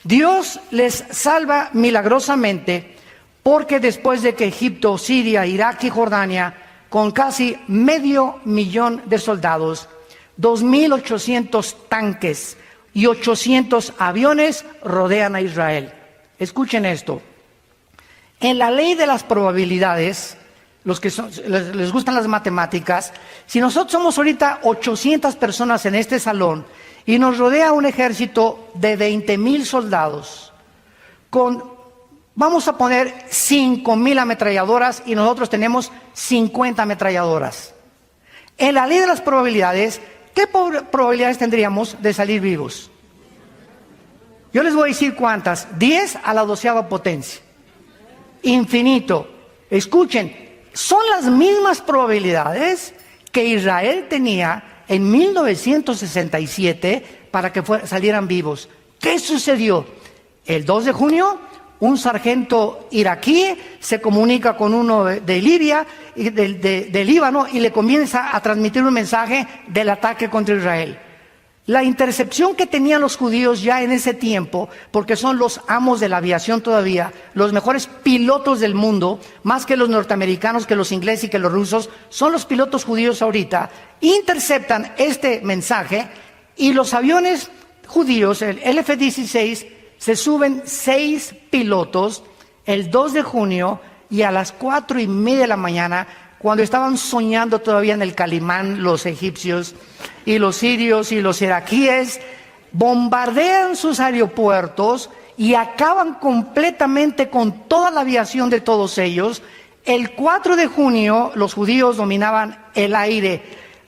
Dios les salva milagrosamente, porque después de que Egipto, Siria, Irak y Jordania, con casi 500,000 de soldados, 2.800 tanques y 800 aviones rodean a Israel. Escuchen esto. En la ley de las probabilidades, los que les gustan las matemáticas, si nosotros somos ahorita 800 personas en este salón y nos rodea un ejército de 20,000 soldados, vamos a poner 5,000 ametralladoras y nosotros tenemos 50 ametralladoras. En la ley de las probabilidades, ¿qué probabilidades tendríamos de salir vivos? Yo les voy a decir cuántas: 10 a la 12ª potencia. Infinito. Escuchen, son las mismas probabilidades que Israel tenía en 1967 para que salieran vivos. ¿Qué sucedió? El 2 de junio, un sargento iraquí se comunica con uno de Libia, de Líbano, y le comienza a transmitir un mensaje del ataque contra Israel. La intercepción que tenían los judíos ya en ese tiempo, porque son los amos de la aviación todavía, los mejores pilotos del mundo, más que los norteamericanos, que los ingleses y que los rusos, son los pilotos judíos ahorita, interceptan este mensaje y los aviones judíos, el F-16, se suben 6 pilotos el 2 de junio y a las 4:30 de la mañana, cuando estaban soñando todavía en el Calimán los egipcios y los sirios y los iraquíes, bombardean sus aeropuertos y acaban completamente con toda la aviación de todos ellos. El 4 de junio los judíos dominaban el aire,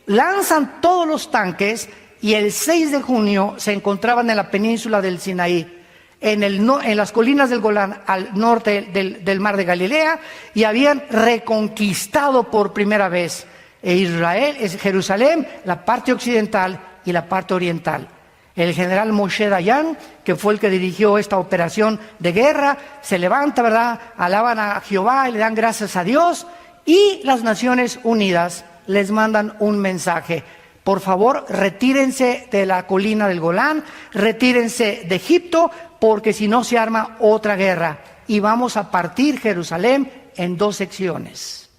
lanzan todos los tanques y el 6 de junio se encontraban en la península del Sinaí, en las colinas del Golán, al norte del mar de Galilea, y habían reconquistado por primera vez Jerusalén, la parte occidental y la parte oriental. El general Moshe Dayan, que fue el que dirigió esta operación de guerra, se levanta, ¿verdad? Alaban a Jehová y le dan gracias a Dios, y las Naciones Unidas les mandan un mensaje: por favor, retírense de la colina del Golán, retírense de Egipto, porque si no se arma otra guerra y vamos a partir Jerusalén en 2 secciones.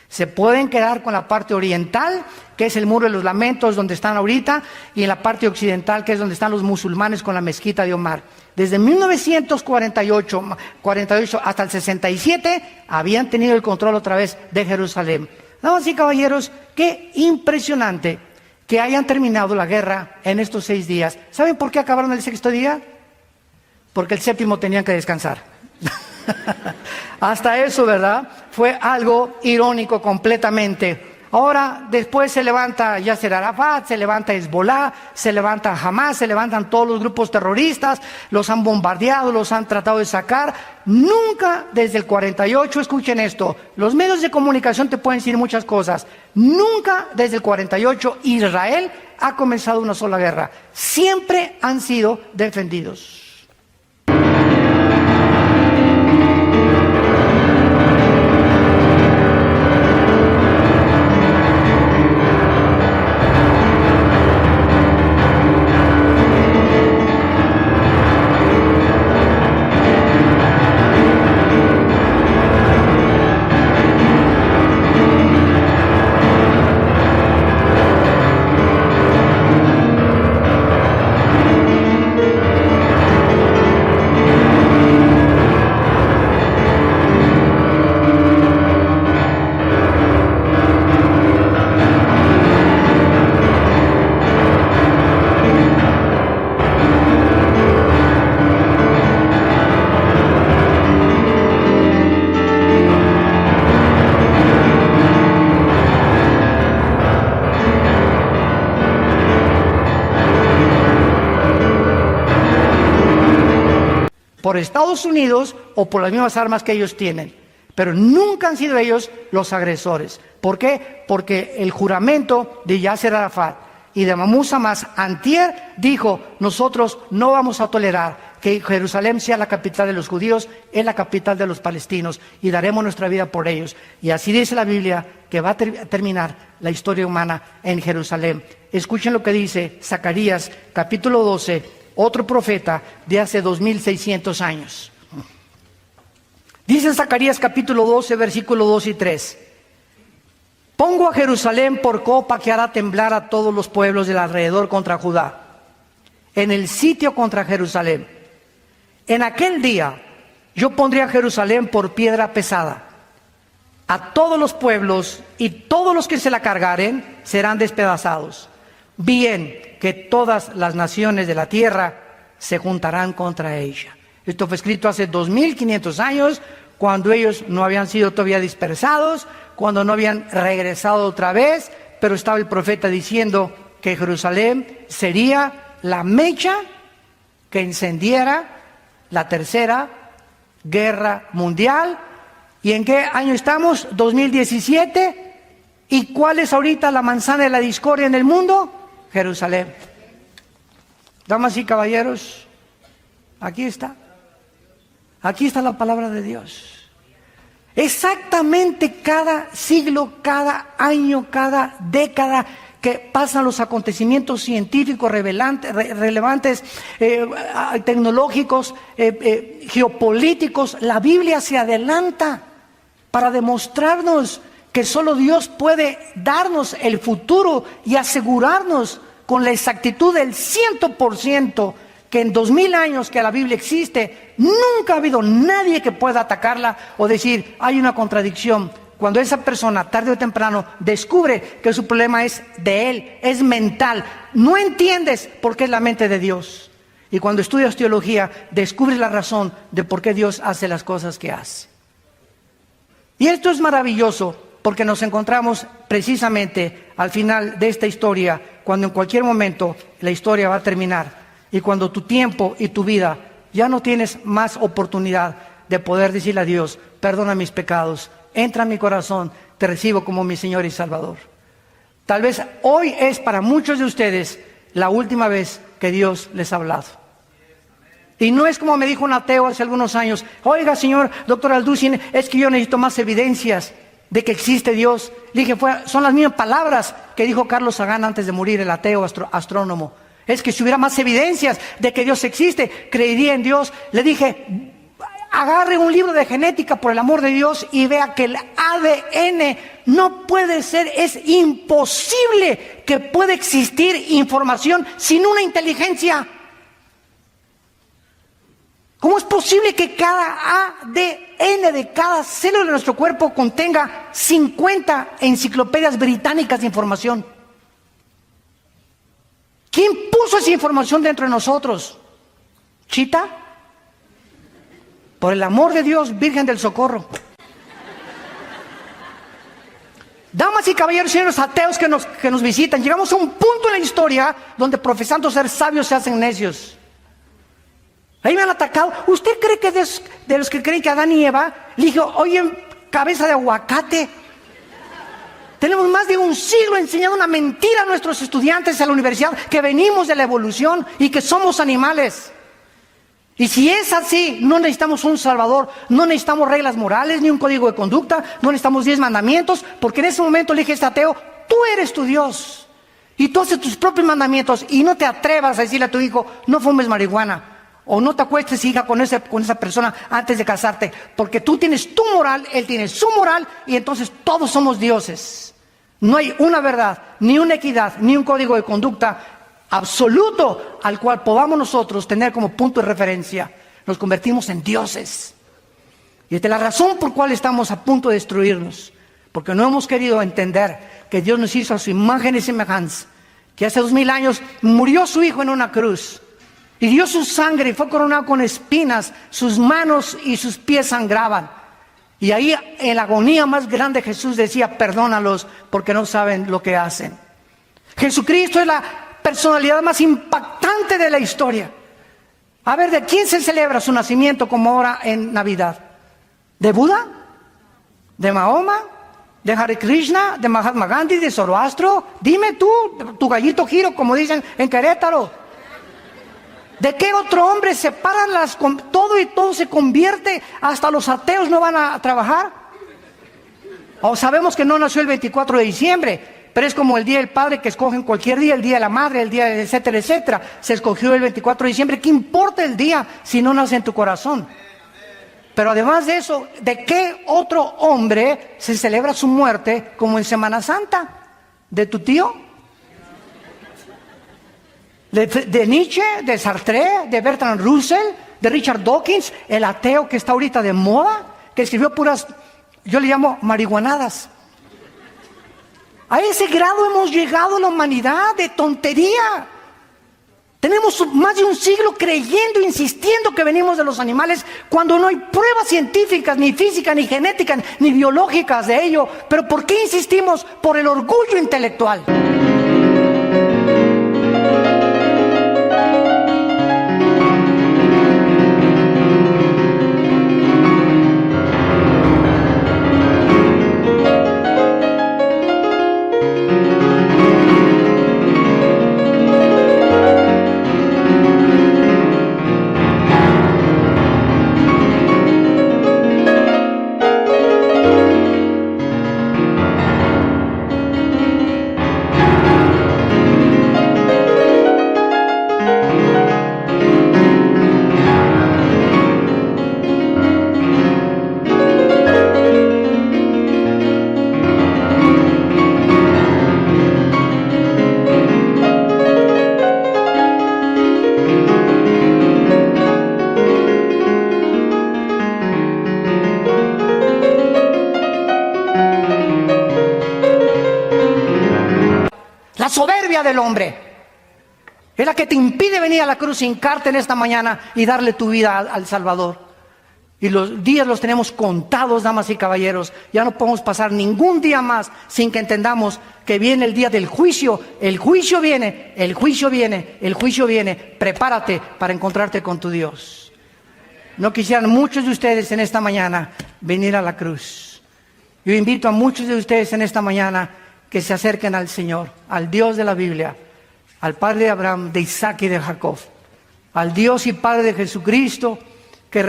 Se pueden quedar con la parte oriental, que es el Muro de los Lamentos, donde están ahorita, y en la parte occidental, que es donde están los musulmanes con la mezquita de Omar. Desde 1948 hasta el 67 habían tenido el control otra vez de Jerusalén. Damas y caballeros, qué impresionante que hayan terminado la guerra en estos 6 días. ¿Saben por qué acabaron el 6.º día? Porque el 7.º tenían que descansar. Hasta eso, ¿verdad? Fue algo irónico completamente. Ahora, después se levanta Yasser Arafat, se levanta Hezbollah, se levanta Hamas, se levantan todos los grupos terroristas, los han bombardeado, los han tratado de sacar. Nunca desde el 48, escuchen esto, los medios de comunicación te pueden decir muchas cosas, nunca desde el 48 Israel ha comenzado una sola guerra. Siempre han sido defendidos. Por Estados Unidos o por las mismas armas que ellos tienen, pero nunca han sido ellos los agresores. ¿Por qué? Porque el juramento de Yasser Arafat y de Mahmoud Hamas antier dijo: nosotros no vamos a tolerar que Jerusalén sea la capital de los judíos, es la capital de los palestinos, y daremos nuestra vida por ellos. Y así dice la Biblia que va a terminar la historia humana en Jerusalén. Escuchen lo que dice Zacarías capítulo 12, otro profeta de hace 2600 años. Dice en Zacarías capítulo 12, versículo 2 y 3: pongo a Jerusalén por copa que hará temblar a todos los pueblos del alrededor contra Judá, en el sitio contra Jerusalén. En aquel día yo pondré a Jerusalén por piedra pesada. A todos los pueblos y todos los que se la cargaren serán despedazados. Bien que todas las naciones de la tierra se juntarán contra ella. Esto fue escrito hace 2500 años, cuando ellos no habían sido todavía dispersados, cuando no habían regresado otra vez, pero estaba el profeta diciendo que Jerusalén sería la mecha que encendiera la tercera guerra mundial. ¿Y en qué año estamos? 2017. ¿Y cuál es ahorita la manzana de la discordia en el mundo? Jerusalén. Damas y caballeros, aquí está. Aquí está la palabra de Dios. Exactamente cada siglo, cada año, cada década que pasan los acontecimientos científicos relevantes, tecnológicos, geopolíticos, la Biblia se adelanta para demostrarnos que solo Dios puede darnos el futuro y asegurarnos con la exactitud del 100% que en 2000 años que la Biblia existe, nunca ha habido nadie que pueda atacarla o decir, hay una contradicción. Cuando esa persona, tarde o temprano, descubre que su problema es de él, es mental, no entiendes por qué es la mente de Dios. Y cuando estudias teología, descubres la razón de por qué Dios hace las cosas que hace. Y esto es maravilloso, porque nos encontramos precisamente al final de esta historia, cuando en cualquier momento la historia va a terminar. Y cuando tu tiempo y tu vida ya no tienes más oportunidad de poder decirle a Dios, perdona mis pecados, entra en mi corazón, te recibo como mi Señor y Salvador. Tal vez hoy es para muchos de ustedes la última vez que Dios les ha hablado. Y no es como me dijo un ateo hace algunos años, oiga señor doctor Alducin, es que yo necesito más evidencias de que existe Dios. Le dije, son las mismas palabras que dijo Carlos Sagan antes de morir, el ateo astrónomo. Es que si hubiera más evidencias de que Dios existe, creería en Dios. Le dije, agarre un libro de genética por el amor de Dios y vea que el ADN no puede ser, es imposible que pueda existir información sin una inteligencia. ¿Cómo es posible que cada ADN de cada célula de nuestro cuerpo contenga 50 enciclopedias británicas de información? ¿Quién puso esa información dentro de nosotros? ¿Chita? Por el amor de Dios, Virgen del Socorro. Damas y caballeros, señores ateos que nos visitan, llegamos a un punto en la historia donde profesando ser sabios se hacen necios. Ahí me han atacado. ¿Usted cree que de los que creen que Adán y Eva, le dijo, oye, cabeza de aguacate? Tenemos más de un siglo enseñando una mentira a nuestros estudiantes en la universidad, que venimos de la evolución y que somos animales. Y si es así, no necesitamos un salvador, no necesitamos reglas morales, ni un código de conducta, no necesitamos 10 mandamientos, porque en ese momento le dije a este ateo, tú eres tu Dios, y tú haces tus propios mandamientos, y no te atrevas a decirle a tu hijo, no fumes marihuana, o no te acuestes, hija, con esa persona antes de casarte, porque tú tienes tu moral, él tiene su moral, y entonces todos somos dioses. No hay una verdad, ni una equidad, ni un código de conducta absoluto al cual podamos nosotros tener como punto de referencia. Nos convertimos en dioses. Y esta es la razón por cual estamos a punto de destruirnos. Porque no hemos querido entender que Dios nos hizo a su imagen y semejanza. Que hace 2000 años murió su Hijo en una cruz. Y dio su sangre y fue coronado con espinas. Sus manos y sus pies sangraban. Y ahí en la agonía más grande Jesús decía, perdónalos porque no saben lo que hacen. Jesucristo es la personalidad más impactante de la historia. A ver, ¿de quién se celebra su nacimiento como ahora en Navidad? ¿De Buda? ¿De Mahoma? ¿De Hare Krishna? ¿De Mahatma Gandhi? ¿De Zoroastro? Dime tú, tu gallito giro, como dicen en Querétaro. ¿De qué otro hombre separan todo y todo se convierte? Hasta los ateos no van a trabajar. O sabemos que no nació el 24 de diciembre, pero es como el Día del Padre que escogen cualquier día, el Día de la Madre, el día de etcétera, etcétera. Se escogió el 24 de diciembre. ¿Qué importa el día si no nace en tu corazón? Pero además de eso, ¿de qué otro hombre se celebra su muerte como en Semana Santa? ¿De tu tío? ¿De Nietzsche? ¿De Sartre? ¿De Bertrand Russell? ¿De Richard Dawkins? El ateo que está ahorita de moda, que escribió puras, yo le llamo marihuanadas. A ese grado hemos llegado la humanidad de tontería. Tenemos más de un siglo creyendo, insistiendo que venimos de los animales, cuando no hay pruebas científicas, ni físicas, ni genéticas, ni biológicas de ello. Pero ¿por qué insistimos? Por el orgullo intelectual. soberbia del hombre. Es la que te impide venir a la cruz, hincarte en esta mañana y darle tu vida al Salvador. Y los días los tenemos contados, damas y caballeros. Ya no podemos pasar ningún día más sin que entendamos que viene el día del juicio. El juicio viene, el juicio viene, el juicio viene. Prepárate para encontrarte con tu Dios. No quisieran muchos de ustedes en esta mañana venir a la cruz. Yo invito a muchos de ustedes en esta mañana que se acerquen al Señor, al Dios de la Biblia, al Padre de Abraham, de Isaac y de Jacob, al Dios y Padre de Jesucristo, que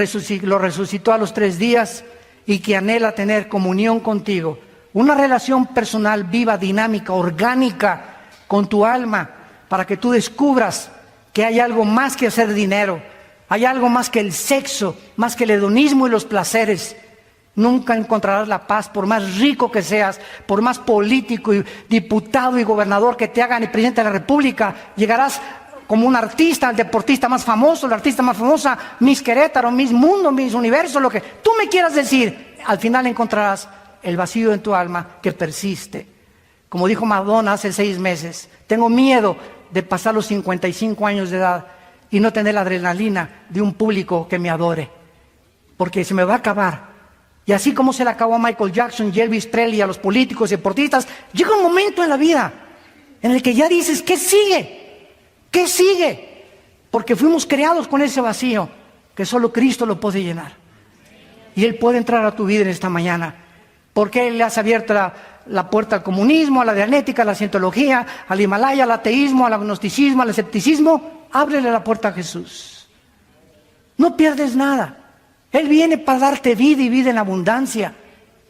lo resucitó a los 3 días y que anhela tener comunión contigo, una relación personal viva, dinámica, orgánica con tu alma, para que tú descubras que hay algo más que hacer dinero, hay algo más que el sexo, más que el hedonismo y los placeres. Nunca encontrarás la paz, por más rico que seas, por más político y diputado y gobernador que te hagan y presidente de la República. Llegarás como un artista, el deportista más famoso, la artista más famosa, Miss Querétaro, Miss Mundo, Miss Universo, lo que tú me quieras decir. Al final encontrarás el vacío en tu alma que persiste. Como dijo Madonna hace 6 meses, tengo miedo de pasar los 55 años de edad y no tener la adrenalina de un público que me adore, porque se me va a acabar. Y así como se le acabó a Michael Jackson y Elvis Presley, a los políticos y deportistas, llega un momento en la vida en el que ya dices, ¿qué sigue? ¿Qué sigue? Porque fuimos creados con ese vacío que solo Cristo lo puede llenar. Y Él puede entrar a tu vida en esta mañana. Porque Él le has abierto la puerta al comunismo, a la dianética, a la cientología, al Himalaya, al ateísmo, al agnosticismo, al escepticismo. Ábrele la puerta a Jesús. No pierdes nada. Él viene para darte vida y vida en abundancia.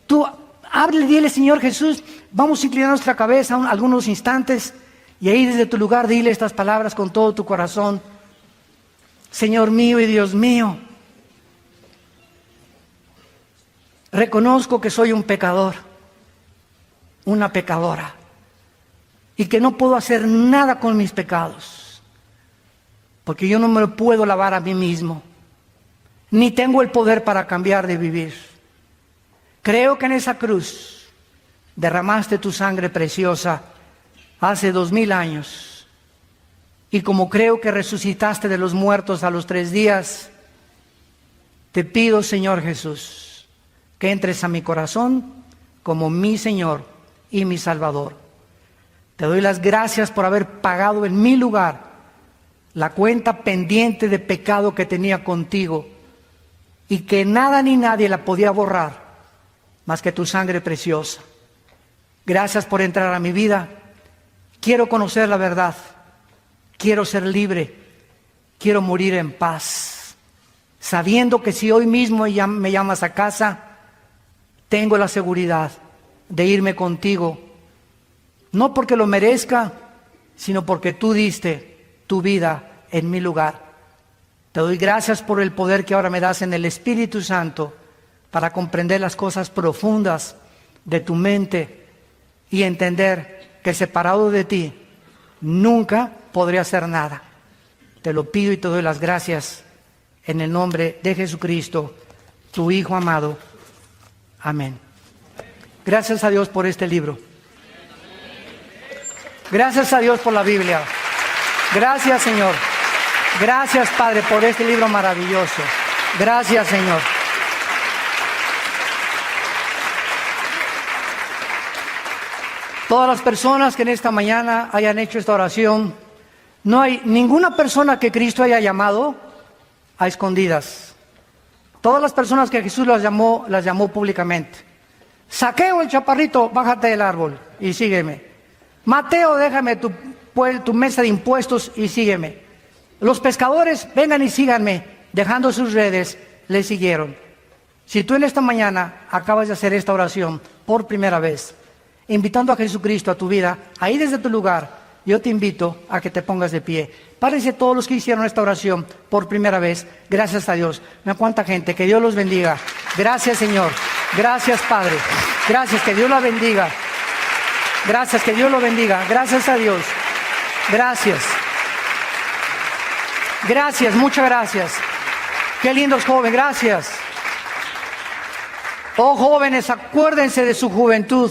Tú háblale, dile, Señor Jesús, vamos a inclinar nuestra cabeza algunos instantes. Y ahí desde tu lugar dile estas palabras con todo tu corazón. Señor mío y Dios mío, reconozco que soy un pecador, una pecadora, y que no puedo hacer nada con mis pecados, porque yo no me puedo lavar a mí mismo, ni tengo el poder para cambiar de vivir. Creo que en esa cruz derramaste tu sangre preciosa hace 2000 años. Y como creo que resucitaste de los muertos a los 3 días, te pido, Señor Jesús, que entres a mi corazón como mi Señor y mi Salvador. Te doy las gracias por haber pagado en mi lugar la cuenta pendiente de pecado que tenía contigo y que nada ni nadie la podía borrar más que tu sangre preciosa. Gracias por entrar a mi vida. Quiero conocer la verdad, quiero ser libre, quiero morir en paz, sabiendo que si hoy mismo me llamas a casa, tengo la seguridad de irme contigo, no porque lo merezca, sino porque tú diste tu vida en mi lugar. Te doy gracias por el poder que ahora me das en el Espíritu Santo para comprender las cosas profundas de tu mente y entender que separado de ti nunca podré hacer nada. Te lo pido y te doy las gracias en el nombre de Jesucristo, tu Hijo amado. Amén. Gracias a Dios por este libro. Gracias a Dios por la Biblia. Gracias, Señor. Gracias, Padre, por este libro maravilloso. Gracias, Señor. Todas las personas que en esta mañana hayan hecho esta oración, no hay ninguna persona que Cristo haya llamado a escondidas. Todas las personas que Jesús las llamó públicamente. Saqueo, el chaparrito, bájate del árbol y sígueme. Mateo, déjame tu mesa de impuestos y sígueme. Los pescadores, vengan y síganme. Dejando sus redes, le siguieron. Si tú en esta mañana acabas de hacer esta oración por primera vez, invitando a Jesucristo a tu vida, ahí desde tu lugar, yo te invito a que te pongas de pie. Párense todos los que hicieron esta oración por primera vez. Gracias a Dios. Mira cuánta gente. Que Dios los bendiga. Gracias, Señor. Gracias, Padre. Gracias, que Dios la bendiga. Gracias, que Dios lo bendiga. Gracias a Dios. Gracias. Gracias, muchas gracias. Qué lindos jóvenes, gracias. Oh jóvenes, acuérdense de su juventud.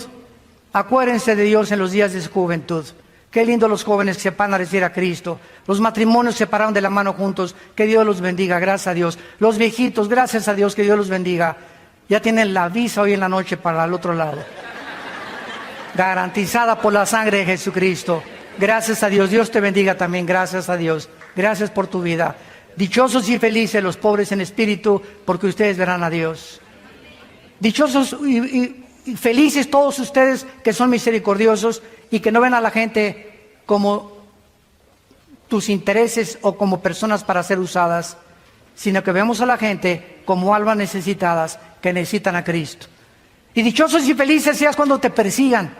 Acuérdense de Dios en los días de su juventud. Qué lindo los jóvenes que se van a recibir a Cristo. Los matrimonios se pararon de la mano juntos. Que Dios los bendiga, gracias a Dios. Los viejitos, gracias a Dios, que Dios los bendiga. Ya tienen la visa hoy en la noche para el otro lado. Garantizada por la sangre de Jesucristo. Gracias a Dios. Dios te bendiga también, gracias a Dios. Gracias por tu vida. Dichosos y felices los pobres en espíritu, porque ustedes verán a Dios. Dichosos y felices todos ustedes que son misericordiosos y que no ven a la gente como tus intereses o como personas para ser usadas, sino que vemos a la gente como almas necesitadas que necesitan a Cristo. Y dichosos y felices seas cuando te persigan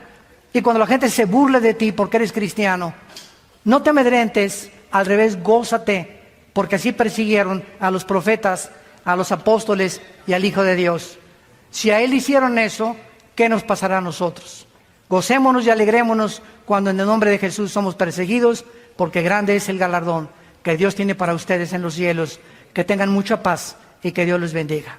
y cuando la gente se burle de ti porque eres cristiano. No te amedrentes, al revés, gózate, porque así persiguieron a los profetas, a los apóstoles y al Hijo de Dios. Si a Él hicieron eso, ¿qué nos pasará a nosotros? Gocémonos y alegrémonos cuando en el nombre de Jesús somos perseguidos, porque grande es el galardón que Dios tiene para ustedes en los cielos. Que tengan mucha paz y que Dios los bendiga.